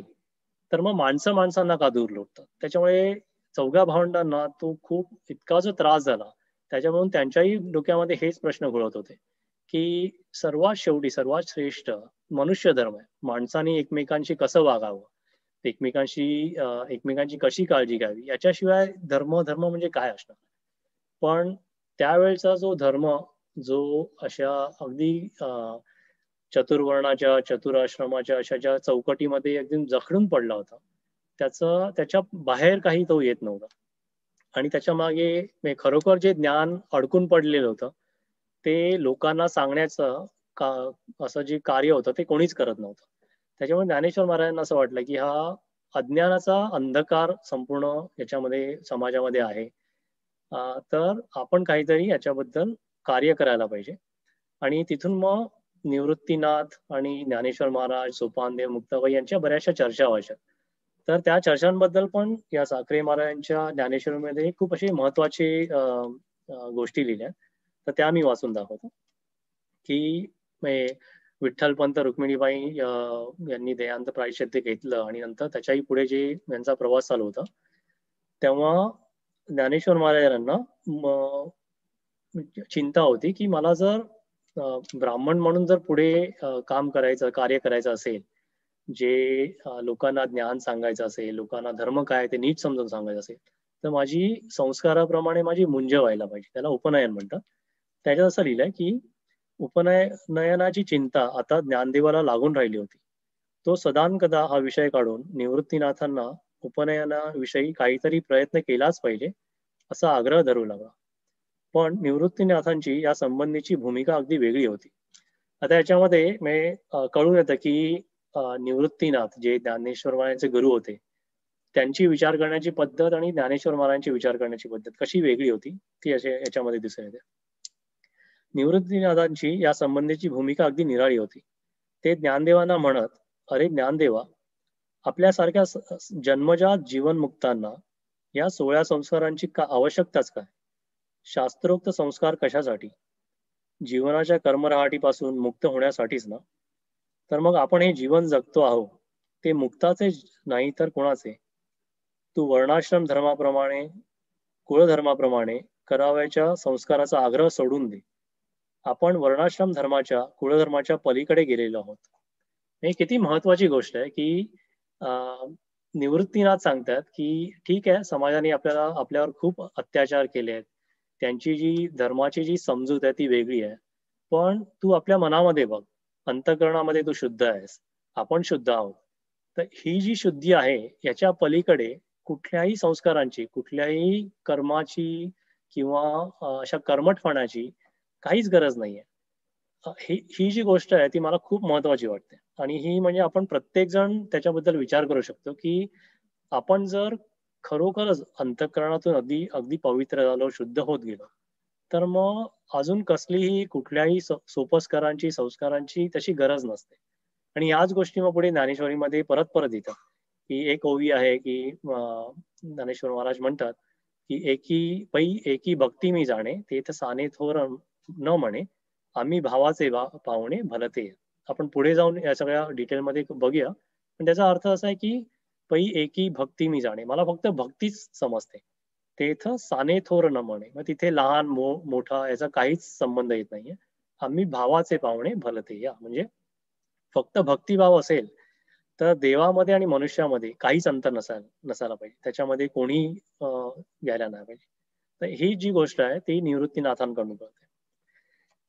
तर मग माणसं माणसांना का दूर लोटतात? त्याच्यामुळे चौघ्या भावंडांना तो खूप इतका जो त्रास झाला, त्याच्यामुळून त्यांच्याही डोक्यामध्ये हेच प्रश्न घोळत होते, की सर्वात शेवटी सर्वात श्रेष्ठ मनुष्य धर्म आहे. माणसाने एकमेकांशी कसं वागावं? एकमेकांची कशी काळजी घ्यावी? याच्याशिवाय धर्म म्हणजे काय असणार? पण त्यावेळचा जो धर्म, जो अशा अगदी चतुर्वर्णाच्या, चतुराश्रमाच्या अशा ज्या चौकटीमध्ये एकदम जखडून पडला होता. त्याच्या बाहेर काही तो येत नव्हता. आणि त्याच्यामागे खरोखर जे ज्ञान अडकून पडलेलं होतं, ते लोकांना सांगण्याचं का असं जे कार्य होतं ते कोणीच करत नव्हतं. त्याच्यामुळे ज्ञानेश्वर महाराजांना असं वाटलं, की हा अज्ञानाचा अंधकार संपूर्ण याच्यामध्ये समाजामध्ये आहे. तर आपण काहीतरी याच्याबद्दल कार्य करायला पाहिजे. आणि तिथून मग निवृत्तीनाथ आणि ज्ञानेश्वर महाराज, सोपानदेव, मुक्ताबाई यांच्या बऱ्याचशा चर्चा व्हायच्या. तर त्या चर्चांबद्दल पण या साखरे महाराजांच्या ज्ञानेश्वरीमध्ये खूप असे महत्त्वाचे गोष्टी लिहिल्या. तर त्या मी वाचून दाखवतो, की म्हणजे विठ्ठलपंत रुक्मिणीबाई यांनी देहांत प्रायश्चित्त घेतलं आणि नंतर त्याच्याही पुढे जे यांचा प्रवास चालू होता, तेव्हा ज्ञानेश्वर महाराजांना चिंता होती की मला जर ब्राह्मण म्हणून जर पुढे काम करायचं, कार्य करायचं असेल, जे लोकांना ज्ञान सांगायचं असेल, लोकांना धर्म काय ते नीट समजून सांगायचं असेल, तर माझी संस्काराप्रमाणे माझी मुंज व्हायला पाहिजे. त्याला उपनयन म्हणतात. त्याच्यात असं लिहिलंय की उपनयनाची चिंता आता ज्ञानदेवाला लागून राहिली होती. तो सदानकदा हा विषय काढून निवृत्तीनाथांना उपनयनाविषयी काहीतरी प्रयत्न केलाच पाहिजे असा आग्रह धरू लागला. पण निवृत्तीनाथांची या संबंधीची भूमिका अगदी वेगळी होती. आता याच्यामध्ये कळून येतं की निवृत्तीनाथ जे ज्ञानेश्वर महाराजांचे गुरु होते, त्यांची विचार करण्याची पद्धत आणि ज्ञानेश्वर महाराजांची विचार करण्याची पद्धत कशी वेगळी होती ती याच्यामध्ये दिसून येते. निवृत्तीनाथांची या संबंधीची भूमिका अगदी निराळी होती. ते ज्ञानदेवांना म्हणत, अरे ज्ञानदेवा, आपल्यासारख्या जन्मजात जीवनमुक्तांना या 16 संस्कारांची आवश्यकताच काय? शास्त्रोक्त संस्कार कशासाठी? जीवनाच्या कर्मरहाटीपासून मुक्त होण्यासाठीच ना? तर मग आपण हे जीवन जगतो आहोत ते मुक्ताचे नाही तर कोणाचे? तू वर्णाश्रम धर्माप्रमाणे, कुळधर्माप्रमाणे करावयाच्या संस्काराचा आग्रह सोडून दे. आपण वर्णाश्रम धर्माच्या, कुळधर्माच्या पलीकडे गेलेलो आहोत. हे किती महत्वाची गोष्ट आहे की निवृत्तीनाथ सांगतात की ठीक आहे, समाजाने आपल्यावर खूप अत्याचार केले आहेत, त्यांची जी धर्माची जी समजूत आहे ती वेगळी आहे, पण तू आपल्या मनामध्ये बघ, अंतःकरणामध्ये तू शुद्ध आहेस, आपण शुद्ध आहोत. तर ही जी शुद्धी आहे याच्या पलीकडे कुठल्याही संस्कारांची, कुठल्याही कर्माची किंवा अशा कर्मठपणाची काहीच गरज नाहीये. ही जी गोष्ट आहे ती मला खूप महत्वाची वाटते. आणि ही म्हणजे आपण प्रत्येक जण त्याच्याबद्दल विचार करू शकतो की आपण जर खरोखरच अंतःकरणातून अगदी अगदी पवित्र झालो, शुद्ध होत गेलो, तर मग अजून कसलीही कुठल्याही सोपस्कारांची, संस्कारांची तशी गरज नसते. आणि याच गोष्टी मग पुढे ज्ञानेश्वरीमध्ये परत परत येतात. की एक ओवी आहे की ज्ञानेश्वर महाराज म्हणतात की एकी भक्ती मी जाणे, तेथ साने थोर न म्हणे, आम्ही भावाचे पाहुणे भलते. आपण पुढे जाऊन या सगळ्या डिटेलमध्ये बघूया. पण त्याचा अर्थ असा आहे की पै एकी भक्ती मी जाणे, मला फक्त भक्तीच समजते. तेथ साने थोर न म्हणे, मग तिथे लहान मोठा याचा काहीच संबंध येत नाहीये. आम्ही भावाचे पाहुणे भलते या, म्हणजे फक्त भक्तिभाव असेल तर देवामध्ये आणि मनुष्यामध्ये काहीच अंतर नसायला पाहिजे. त्याच्यामध्ये कोणी घ्यायला नाही पाहिजे. तर ही जी गोष्ट आहे ती निवृत्तीनाथांकडून कळते.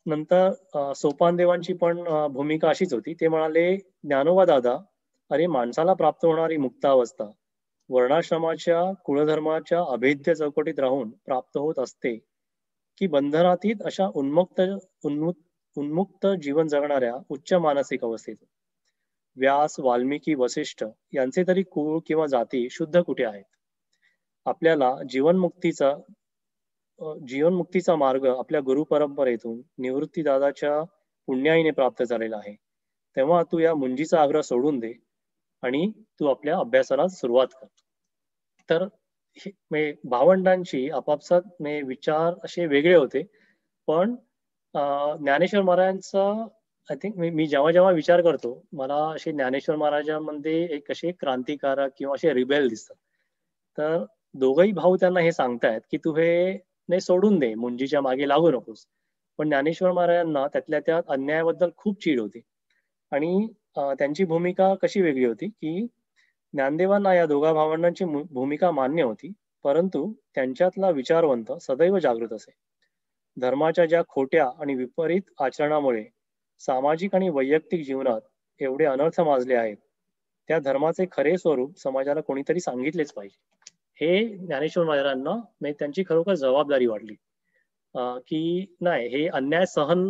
नंतर सोपानदेवांची पण भूमिका अशीच होती. ते म्हणाले, ज्ञानोबा दादा, अरे माणसाला प्राप्त होणारी मुक्तावस्था वर्णाश्रमाच्या, कुळधर्माच्या अभेद्य चौकटीत राहून प्राप्त होत असते की बंधनातीत अशा उन्मुक्त जीवन जगणाऱ्या उच्च मानसिक अवस्थेत? व्यास, वाल्मिकी, वसिष्ठ यांचे तरी कुळ किंवा जाती शुद्ध कुठे आहेत? आपल्याला जीवनमुक्तीचा मार्ग आपल्या गुरु परंपरेतून निवृत्ती दादाच्या पुण्याईने प्राप्त झालेला आहे. तेव्हा तू या मुंजीचा आग्रह सोडून दे आणि तू आपल्या अभ्यासाला सुरुवात कर. तर भावंडांची आपापसात विचार असे वेगळे होते. पण ज्ञानेश्वर महाराजांचा आय थिंक मी जेव्हा जेव्हा विचार करतो, मला असे ज्ञानेश्वर महाराजांमध्ये एक असे क्रांतिकारक किंवा असे रिबेल दिसतात. तर दोघही भाऊ त्यांना हे सांगतायत की तू हे सोडून दे, मुंजीच्या मागे लागू नकोस. पण ज्ञानेश्वर महाराजांना त्यातल्या त्यात अन्यायाबद्दल खूप चीड होती. आणि त्यांची भूमिका कशी वेगळी होती की ज्ञानदेवांना या दोघा भावंडांची भूमिका मान्य होती, परंतु त्यांच्यातला विचारवंत सदैव जागृत असे. धर्माच्या ज्या खोट्या आणि विपरीत आचरणामुळे सामाजिक आणि वैयक्तिक जीवनात एवढे अनर्थ माजले आहेत, त्या धर्माचे खरे स्वरूप समाजाला कोणीतरी सांगितलेच पाहिजे. हे ज्ञानेश्वर महाराजांना त्यांची खरोखर जबाबदारी वाटली की नाही, हे अन्याय सहन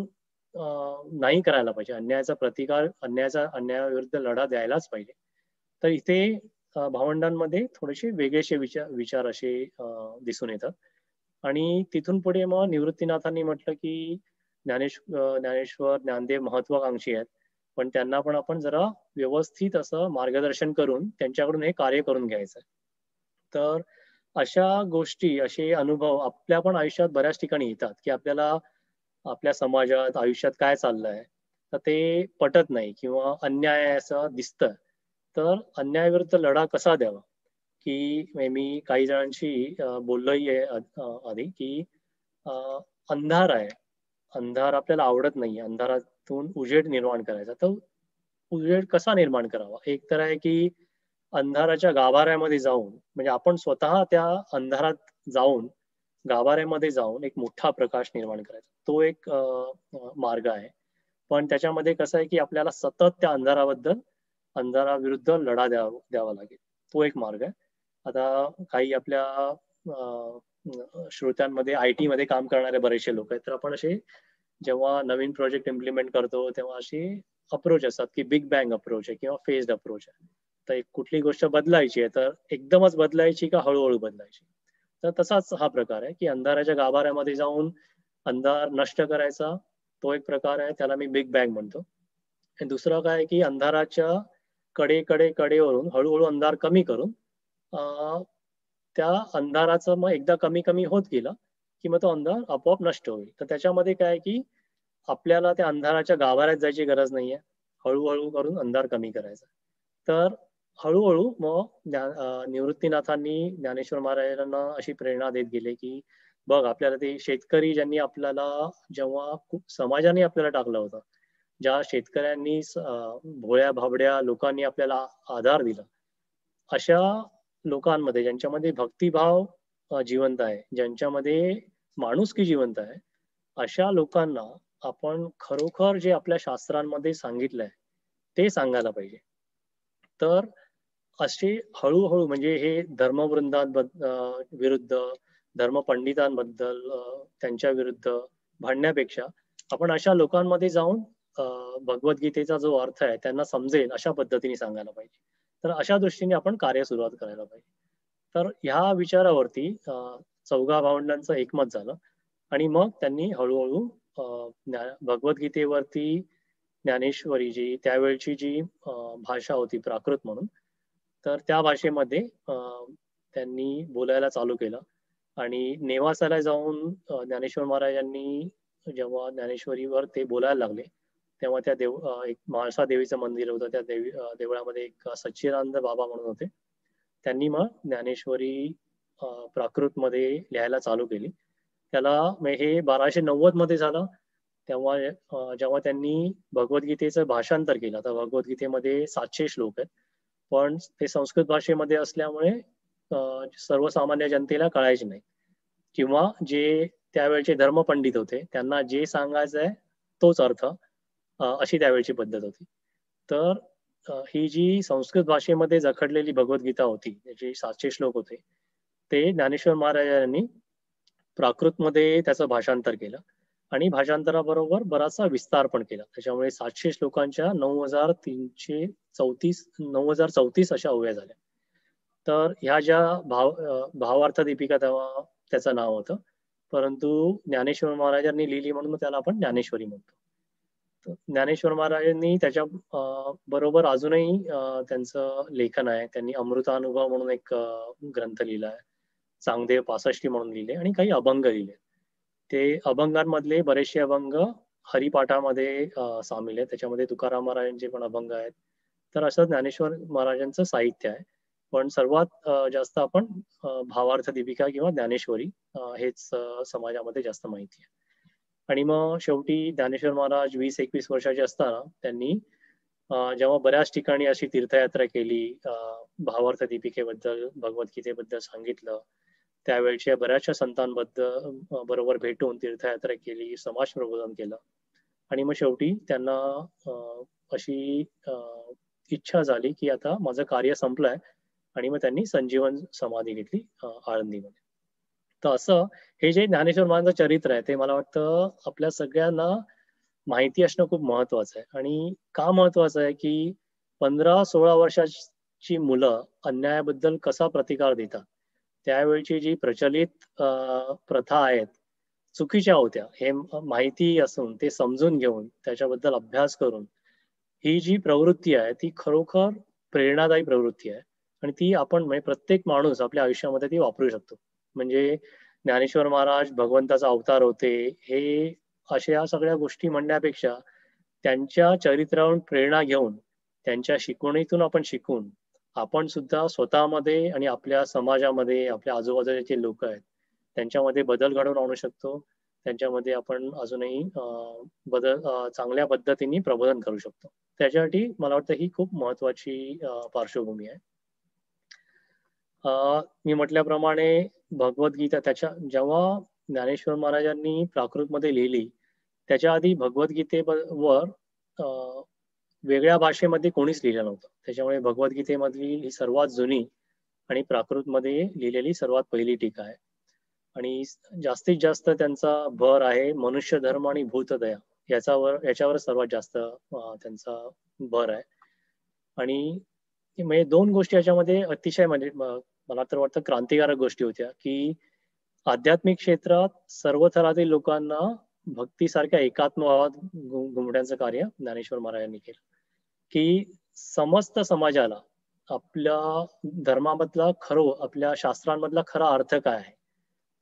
नाही करायला पाहिजे, अन्यायाचा प्रतिकार, अन्यायाविरुद्ध लढा द्यायलाच पाहिजे. तर इथे भावंडांमध्ये थोडेसे वेगळेसे विचार असे दिसून येतात. आणि तिथून पुढे मग निवृत्तीनाथांनी म्हटलं की ज्ञानेश्वर ज्ञानदेव महत्वाकांक्षी आहेत, पण त्यांना पण आपण जरा व्यवस्थित असं मार्गदर्शन करून त्यांच्याकडून हे कार्य करून घ्यायचं. तर अशा गोष्टी, असे अनुभव आपल्या पण आयुष्यात बऱ्याच ठिकाणी येतात की आपल्याला आपल्या समाजात आयुष्यात काय चाललंय तर ते पटत नाही किंवा अन्याय असं दिसतं. तर अन्यायाविरुद्ध लढा कसा द्यावा, की मी काही जणांशी बोललोही आहे आधी की अंधार आहे, अंधार आपल्याला आवडत नाही, अंधारातून उजेड निर्माण करायचा, तर उजेड कसा निर्माण करावा? एक तर आहे की अंधाराच्या गाभाऱ्यामध्ये जाऊन, म्हणजे आपण स्वतः त्या अंधारात जाऊन, गाभाऱ्यामध्ये जाऊन एक मोठा प्रकाश निर्माण करायचा. तो एक मार्ग आहे. पण त्याच्यामध्ये कसं आहे की आपल्याला सतत त्या अंधाराविरुद्ध लढा द्यावा लागेल. तो एक मार्ग आहे. आता काही आपल्या श्रोत्यांमध्ये आय-टी मध्ये काम करणारे बरेचसे लोक आहेत. तर आपण असे जेव्हा नवीन प्रोजेक्ट इम्प्लिमेंट करतो, तेव्हा अशी अप्रोच असतात की बिग बँग अप्रोच आहे किंवा फेज्ड अप्रोच आहे. तर एक कुठली गोष्ट बदलायची आहे, तर एकदमच बदलायची का हळूहळू बदलायची? तर तसाच हा प्रकार आहे की अंधाराच्या गाभाऱ्यामध्ये जाऊन अंधार नष्ट करायचा, तो एक प्रकार आहे. त्याला मी बिग बँग म्हणतो. आणि दुसरं काय आहे की अंधाराच्या कडेवरून हळूहळू अंधार कमी करून अ, त्या अंधाराचं मग एकदा कमी कमी होत गेलं की मग तो अंधार आपोआप नष्ट होईल. तर त्याच्यामध्ये काय आहे की आपल्याला त्या अंधाराच्या गाभाऱ्यात जायची गरज नाहीये. हळूहळू करून अंधार कमी करायचा. तर हळूहळू मग निवृत्तीनाथांनी ज्ञानेश्वर महाराजांना अशी प्रेरणा देत गेले की बघ, आपल्याला ते शेतकरी ज्यांनी आपल्याला जेव्हा खूप समाजाने आपल्याला टाकलं होतं, ज्या शेतकऱ्यांनी भोळ्या भाबड्या लोकांनी आपल्याला आधार दिला, अशा लोकांमध्ये ज्यांच्यामध्ये भक्तिभाव जिवंत आहे, ज्यांच्यामध्ये माणुसकी जिवंत आहे, अशा लोकांना आपण खरोखर जे आपल्या शास्त्रांमध्ये सांगितलंय ते सांगायला पाहिजे. तर असे हळूहळू म्हणजे हे विरुद्ध, धर्मपंडितांबद्दल त्यांच्या विरुद्ध भांडण्यापेक्षा आपण अशा लोकांमध्ये जाऊन अ, भगवद्गीतेचा जो अर्थ आहे त्यांना समजेल अशा पद्धतीने सांगायला पाहिजे. तर अशा दृष्टीने आपण कार्य सुरुवात करायला पाहिजे. तर ह्या विचारावरती चौघा भावंडांचं एकमत झालं आणि मग त्यांनी हळूहळू भगवद्गीतेवरती ज्ञानेश्वरी जी त्यावेळची जी भाषा होती प्राकृत म्हणून, तर त्या भाषेमध्ये त्यांनी बोलायला चालू केलं आणि नेवासाला जाऊन ज्ञानेश्वर महाराजांनी जेव्हा ज्ञानेश्वरीवर ते बोलायला लागले, तेव्हा त्या एक म्हाळसा देवीचं मंदिर होतं. त्या देवळामध्ये एक सच्चिदानंद बाबा म्हणून होते. त्यांनी मग ज्ञानेश्वरी प्राकृतमध्ये लिहायला चालू केली. त्याला हे 1290 मध्ये झालं. तेव्हा जेव्हा त्यांनी भगवद्गीतेचं भाषांतर केलं. आता भगवद्गीतेमध्ये 700 श्लोक आहेत. पण ते संस्कृत भाषेमध्ये असल्यामुळे सर्वसामान्य जनतेला कळायचे नाही किंवा जे त्यावेळचे धर्मपंडित होते त्यांना जे सांगायचं आहे तोच अर्थ, अशी त्यावेळची पद्धत होती. तर ही जी संस्कृत भाषेमध्ये जखडलेली भगवद्गीता होती, त्याचे 700 श्लोक होते, ते ज्ञानेश्वर महाराजांनी प्राकृतमध्ये त्याचं भाषांतर केलं आणि भाषांतराबरोबर बराचसा विस्तार पण केला. त्याच्यामुळे 700 श्लोकांच्या 9,34 अशा ओव्या झाल्या. तर ह्या ज्या भावार्थ दीपिका तेव्हा त्याचं नाव होतं. परंतु ज्ञानेश्वर महाराजांनी लिहिली म्हणून त्याला आपण ज्ञानेश्वरी म्हणतो. तर ज्ञानेश्वर महाराजांनी त्याच्या बरोबर अजूनही त्यांचं लेखन आहे. त्यांनी अमृतानुभव म्हणून एक ग्रंथ लिहिला आहे. चांगदेव पासष्टी म्हणून लिहिले आणि काही अभंग लिहिले. ते अभंगांमधले बरेचसे अभंग हरिपाठामध्ये सामील आहेत. त्याच्यामध्ये तुकाराम महाराजांचे पण अभंग आहेत. तर असं ज्ञानेश्वर महाराजांचं साहित्य आहे. पण सर्वात जास्त आपण भावार्थ दीपिका किंवा ज्ञानेश्वरी हेच समाजामध्ये जास्त माहिती आहे. आणि मग शेवटी ज्ञानेश्वर महाराज 20-21 वर्षाचे असताना त्यांनी जेव्हा बऱ्याच ठिकाणी अशी तीर्थयात्रा केली, भावार्थ दीपिकेबद्दल, भगवद्गीतेबद्दल सांगितलं, त्यावेळच्या बऱ्याचशा संतांबद्दल बरोबर भेटून तीर्थयात्रा केली, समाज प्रबोधन केलं आणि मग शेवटी त्यांना अशी इच्छा झाली की आता माझं कार्य संपलंय आणि मग त्यांनी संजीवन समाधी घेतली आळंदीमध्ये. तर असं हे जे ज्ञानेश्वर महाराजांचं चरित्र आहे ते मला वाटतं आपल्या सगळ्यांना माहिती असणं खूप महत्वाचं आहे. आणि का महत्वाचं आहे की 15-16 वर्षाची मुलं अन्यायाबद्दल कसा प्रतिकार देतात, त्यावेळची जी प्रचलित प्रथा आहेत चुकीच्या होत्या, हे माहिती असून ते समजून घेऊन त्याच्याबद्दल अभ्यास करून ही जी प्रवृत्ती आहे ती खरोखर प्रेरणादायी प्रवृत्ती आहे आणि ती आपण म्हणजे प्रत्येक माणूस आपल्या आयुष्यामध्ये ती वापरू शकतो. म्हणजे ज्ञानेश्वर महाराज भगवंताचा अवतार होते हे अशा सगळ्या गोष्टी म्हणण्यापेक्षा त्यांच्या चरित्रावरून प्रेरणा घेऊन त्यांच्या शिकवणीतून आपण शिकून आपण सुद्धा स्वतःमध्ये आणि आपल्या समाजामध्ये आपल्या आजूबाजूचे लोक आहेत त्यांच्यामध्ये बदल घडवून आणू शकतो त्यांच्यामध्ये आपण अजूनही चांगल्या पद्धतीने प्रबोधन करू शकतो. त्याच्यासाठी मला वाटतं ही खूप महत्वाची पार्श्वभूमी आहे. मी म्हटल्याप्रमाणे भगवद्गीता जेव्हा ज्ञानेश्वर महाराजांनी प्राकृतमध्ये लिहिली, त्याच्या आधी भगवद्गीतेवर वेगळ्या भाषेमध्ये कोणीच लिहिलं नव्हतं. त्याच्यामुळे भगवद्गीतेमधली ही सर्वात जुनी आणि प्राकृतमध्ये लिहिलेली सर्वात पहिली टीका आहे. आणि जास्तीत जास्त त्यांचा भर आहे मनुष्य धर्म आणि भूतदया याच्यावर सर्वात जास्त त्यांचा भर आहे. आणि म्हणजे दोन गोष्टी याच्यामध्ये अतिशय म्हणजे मला तर वाटतं क्रांतिकारक गोष्टी होत्या, की आध्यात्मिक क्षेत्रात सर्व थरातील लोकांना भक्तीसारख्या एकात्मभावात गुंफण्याचं कार्य ज्ञानेश्वर महाराजांनी केलं, की समस्त समाजाला आपल्या धर्मामधला आपल्या शास्त्रांमधला खरा अर्थ काय आहे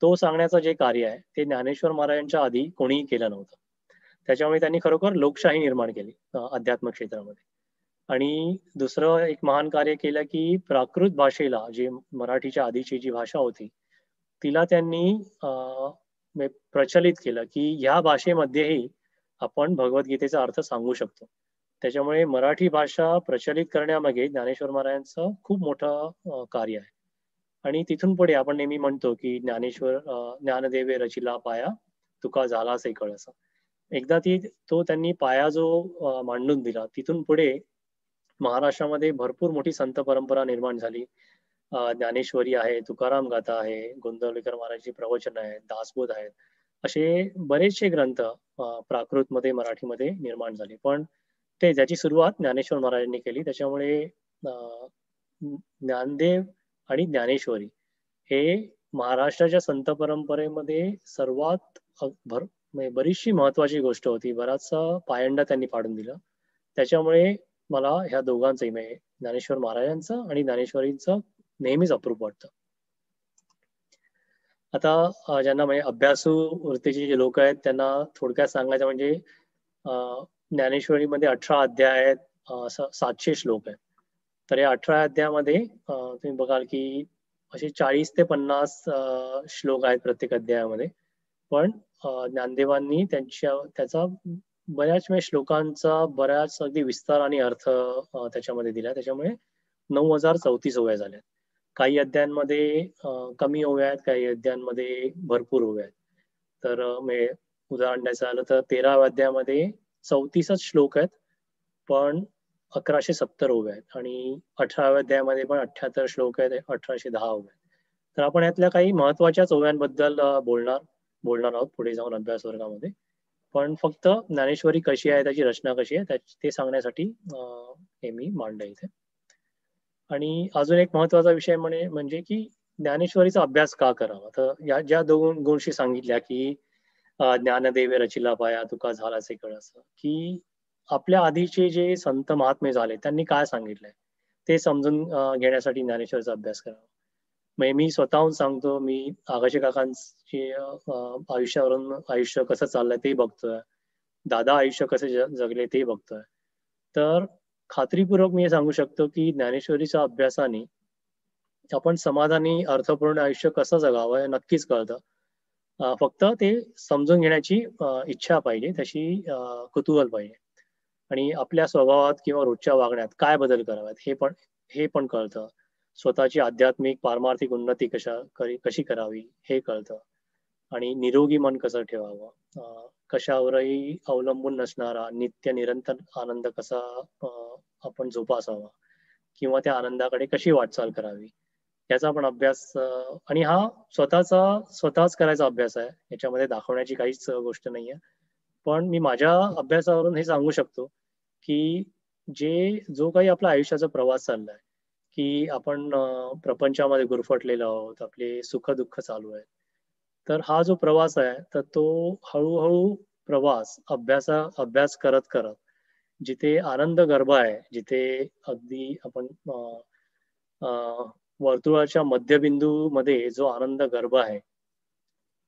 तो सांगण्याचं जे कार्य आहे ते ज्ञानेश्वर महाराजांच्या आधी कोणीही केलं नव्हतं. त्याच्यामुळे त्यांनी खरोखर लोकशाही निर्माण केली अध्यात्म क्षेत्रामध्ये. आणि दुसरं एक महान कार्य केलं की प्राकृत भाषेला, जी मराठीच्या आधीची जी भाषा होती, तिला त्यांनी प्रचलित केलं की ह्या भाषेमध्येही आपण भगवद्गीतेचा अर्थ सांगू शकतो. त्याच्यामुळे मराठी भाषा प्रचलित करण्यामागे ज्ञानेश्वर महाराजांचं खूप मोठं कार्य आहे. आणि तिथून पुढे आपण नेहमी म्हणतो की ज्ञानदेवे रचिला पाया, तुका झालासे कळस. एकदा तो त्यांनी पाया जो मांडून दिला, तिथून पुढे महाराष्ट्रामध्ये भरपूर मोठी संत परंपरा निर्माण झाली. ज्ञानेश्वरी आहे, तुकाराम गाथा आहे, गोंदवलेकर महाराजांची प्रवचन आहेत, दासबोध आहेत, असे बरेचसे ग्रंथ प्राकृतमध्ये मराठीमध्ये निर्माण झाले. पण ज्याची सुरुवात ज्ञानेश्वर महाराजांनी केली. त्याच्यामुळे ज्ञानदेव आणि ज्ञानेश्वरी हे महाराष्ट्राच्या संत परंपरेमध्ये सर्वात बरीचशी महत्वाची गोष्ट होती. बराचसा पायंडा त्यांनी पाडून दिला. त्याच्यामुळे मला ह्या दोघांचंही म्हणजे ज्ञानेश्वर महाराजांचं आणि ज्ञानेश्वरींचं नेहमीच अप्रूप वाटतं. आता ज्यांना म्हणजे अभ्यासू वृत्तीचे जे लोक आहेत त्यांना थोडक्यात सांगायचं म्हणजे ज्ञानेश्वरीमध्ये 18 अध्याय आहेत, 700 श्लोक आहेत. तर या 18 अध्यायामध्ये तुम्ही बघाल की असे 40 ते 50 श्लोक आहेत प्रत्येक अध्यायामध्ये. पण ज्ञानदेवांनी त्याचा बऱ्याच श्लोकांचा बऱ्याच अगदी विस्तार आणि अर्थ त्याच्यामध्ये दिला. त्याच्यामुळे 9034 ओव्या झाल्या. काही अध्यायांमध्ये कमी ओव्या आहेत, काही अध्यायांमध्ये भरपूर ओव्या आहेत. तर उदाहरण द्यायचं झालं तर 13व्या अध्यायामध्ये 34च श्लोक आहेत, पण 1170 ओव्या आहेत. आणि 18व्या अध्यायामध्ये पण 78 श्लोक आहेत, 1810 ओव्या आहेत. तर आपण यातल्या काही महत्वाच्याच ओव्यांबद्दल बोलणार आहोत पुढे जाऊन अभ्यास वर्गामध्ये. पण फक्त ज्ञानेश्वरी कशी आहे, त्याची रचना कशी आहे ते सांगण्यासाठी हे मी मांडलं इथे. आणि अजून एक महत्वाचा विषय म्हणजे की ज्ञानेश्वरीचा अभ्यास का करावा. तर या ज्या दोन गोष्टी सांगितल्या की ज्ञानदेवे रचिला पाया, तुका झालासे कळस, की आपल्या आधीचे जे संत महात्मे झाले त्यांनी काय सांगितलंय ते समजून घेण्यासाठी ज्ञानेश्वरीचा अभ्यास करावा. म्हणजे मी स्वतःहून सांगतो, मी आगाशे काकांचे आयुष्य कसं चाललंय ते बघतोय, दादा आयुष्य कसे जगले ते बघतोय. तर खात्रीपूर्वक मी हे सांगू शकतो की ज्ञानेश्वरीच्या अभ्यासाने आपण समाधानी अर्थपूर्ण आयुष्य कसं जगावं हे नक्कीच कळतं. फक्त ते समजून घेण्याची इच्छा पाहिजे, तशी कुतूहल पाहिजे. आणि आपल्या स्वभावात किंवा रोजच्या वागण्यात काय बदल करावेत हे पण कळतं. स्वतःची आध्यात्मिक पारमार्थिक उन्नती कशी करावी हे कळतं. आणि निरोगी मन कसं ठेवावं, कशावरही अवलंबून नसणारा नित्य निरंतर आनंद कसा आपण जोपासावा किंवा त्या आनंदाकडे कशी वाटचाल करावी याचा पण अभ्यास. आणि हा स्वतःच करायचा अभ्यास आहे, याच्यामध्ये दाखवण्याची काहीच गोष्ट नाहीये. पण मी माझ्या अभ्यासावरून हे सांगू शकतो की जो काही आपला आयुष्याचा प्रवास चाललाय, की आपण प्रपंचामध्ये गुरफटलेलो आहोत, आपले सुख दुःख चालू आहे, तर हा जो प्रवास आहे तर तो हळूहळू अभ्यास करत करत जिथे आनंद गर्भ आहे, जिथे अगदी आपण वर्तुळाच्या मध्यबिंदू मध्ये जो आनंद गर्भ आहे,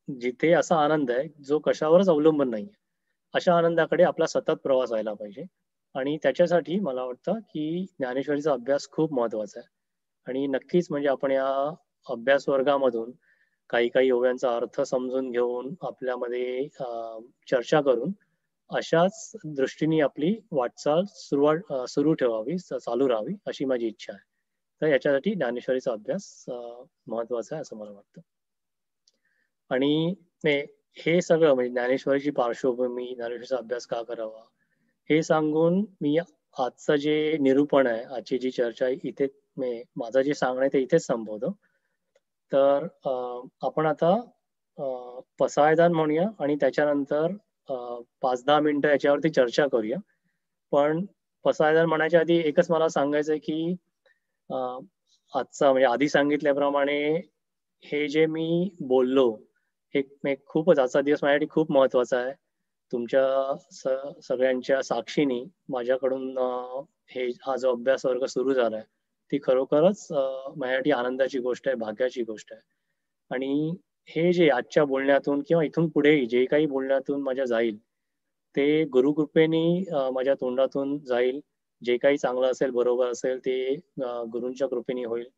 जिथे असा आनंद आहे जो कशावरच अवलंबून नाहीये, अशा आनंदाकडे आपला सतत प्रवास व्हायला पाहिजे. आणि त्याच्यासाठी मला वाटतं की ज्ञानेश्वरीचा अभ्यास खूप महत्वाचा आहे. आणि नक्कीच म्हणजे आपण या अभ्यास वर्गामधून काही काही ओव्यांचा अर्थ समजून घेऊन आपल्यामध्ये चर्चा करून अशाच दृष्टीने आपली वाटचाल सुरू ठेवावी, चालू राहावी अशी माझी इच्छा आहे. तर याच्यासाठी ज्ञानेश्वरीचा अभ्यास महत्वाचा आहे असं मला वाटतं. आणि हे सगळं म्हणजे ज्ञानेश्वरीची पार्श्वभूमी, ज्ञानेश्वरीचा अभ्यास का करावा हे सांगून मी आजचं जे निरूपण आहे, आजची जी चर्चा आहे इथे माझं जे सांगणं आहे ते इथेच संपवतो. तर आपण आता पसायदान म्हणूया आणि त्याच्यानंतर 5-10 मिनिटं याच्यावरती चर्चा करूया. पण पसायदान म्हणायच्या आधी एकच मला सांगायचं आहे की आजचा म्हणजे आधी सांगितल्याप्रमाणे हे जे मी बोललो हे खूपच आजचा दिवस माझ्यासाठी खूप महत्वाचा आहे. तुमच्या सगळ्यांच्या साक्षीने माझ्याकडून हा जो अभ्यास वर्ग सुरू झालाय ती खरोखरच माझ्यासाठी आनंदाची गोष्ट आहे, भाग्याची गोष्ट आहे. आणि हे जे आजच्या बोलण्यातून किंवा इथून पुढेही जे काही बोलण्यातून माझ्या जाईल ते गुरुकृपेने माझ्या तोंडातून जाईल. जे काही चांगलं असेल, बरोबर असेल ते गुरूंच्या कृपेने होईल.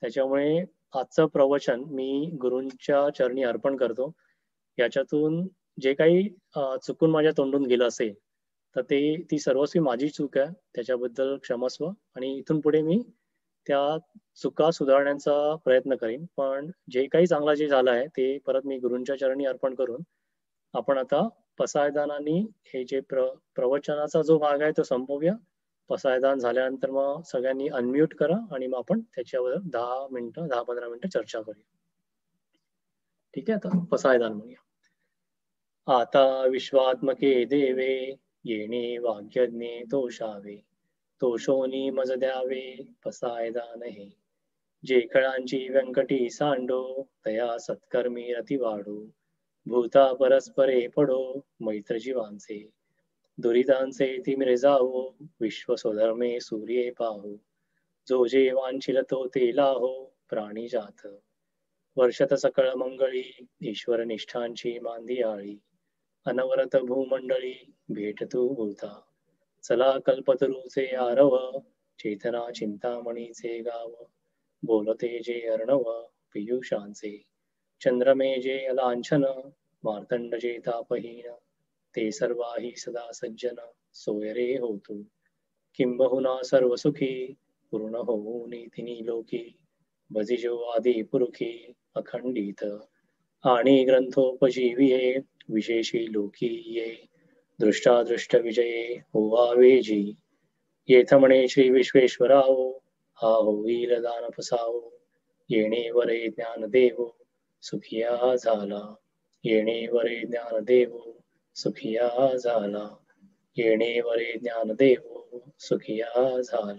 त्याच्यामुळे आजचं प्रवचन मी गुरूंच्या चरणी अर्पण करतो. याच्यातून जे काही चुकून माझ्या तोंडून गेलं असेल तर ती सर्वस्वी माझी चूक आहे. त्याच्याबद्दल क्षमस्व आणि इथून पुढे मी त्या चुका सुधारण्याचा प्रयत्न करीन. पण जे काही चांगलं जे झालं आहे ते परत मी गुरूंच्या चरणी अर्पण करून आपण आता पसायदानाने हे जे प्रवचनाचा जो भाग आहे तो संपवूया. पसायदान झाल्यानंतर मग सगळ्यांनी अनम्यूट करा आणि मग आपण त्याच्यावर 10-15 मिनिटं चर्चा करूया. ठीक आहे, आता पसायदान म्हणूया. आता विश्वात्मके देवे येणे वाग्यज्ञे तोषावे, तोषोनी मज द्यावे पसायदान हे. जे कळांची व्यंकटी सांडो तया सत्कर्मी रती वाढो, भूता परस्परे पडो मैत्र जीवांचे, दुरितांचे तिमिरे जावो विश्व स्वधर्मे सूर्ये पाहो, जो जे वांछिल तो ते लाहो प्राणी जात, वर्षत सकळ मंगळी ईश्वर निष्ठांची मांदी आळी, अनवरत भूमंडळी भेट तू भूता, चला कल्पतरूचे आरव चेतना चिंतामणीचे गाव, बोलते जे अर्णव पियुषांचे, चंद्रमे जे लांछन मार्तंड जे तापहीन, ते सर्वाही सदा सज्जन सोयरे होतू, किंबहुना सर्व सुखी पूर्ण होऊन तिनी लोकी, भजिजो आदी पुरुखी अखंडित, आणि ग्रंथोपजीविये विशेषी लोकी ये, दृष्टादृष्ट विजये होवावे जी, येथ म्हणे श्री विश्वेश्वराओ हा होईल दान फसाओ, येणे वरे ज्ञान देवो सुखिया झाला, येणे वरे ज्ञान देवो सुखिया झाला, येणे वरे ज्ञान देवो सुखिया झाला.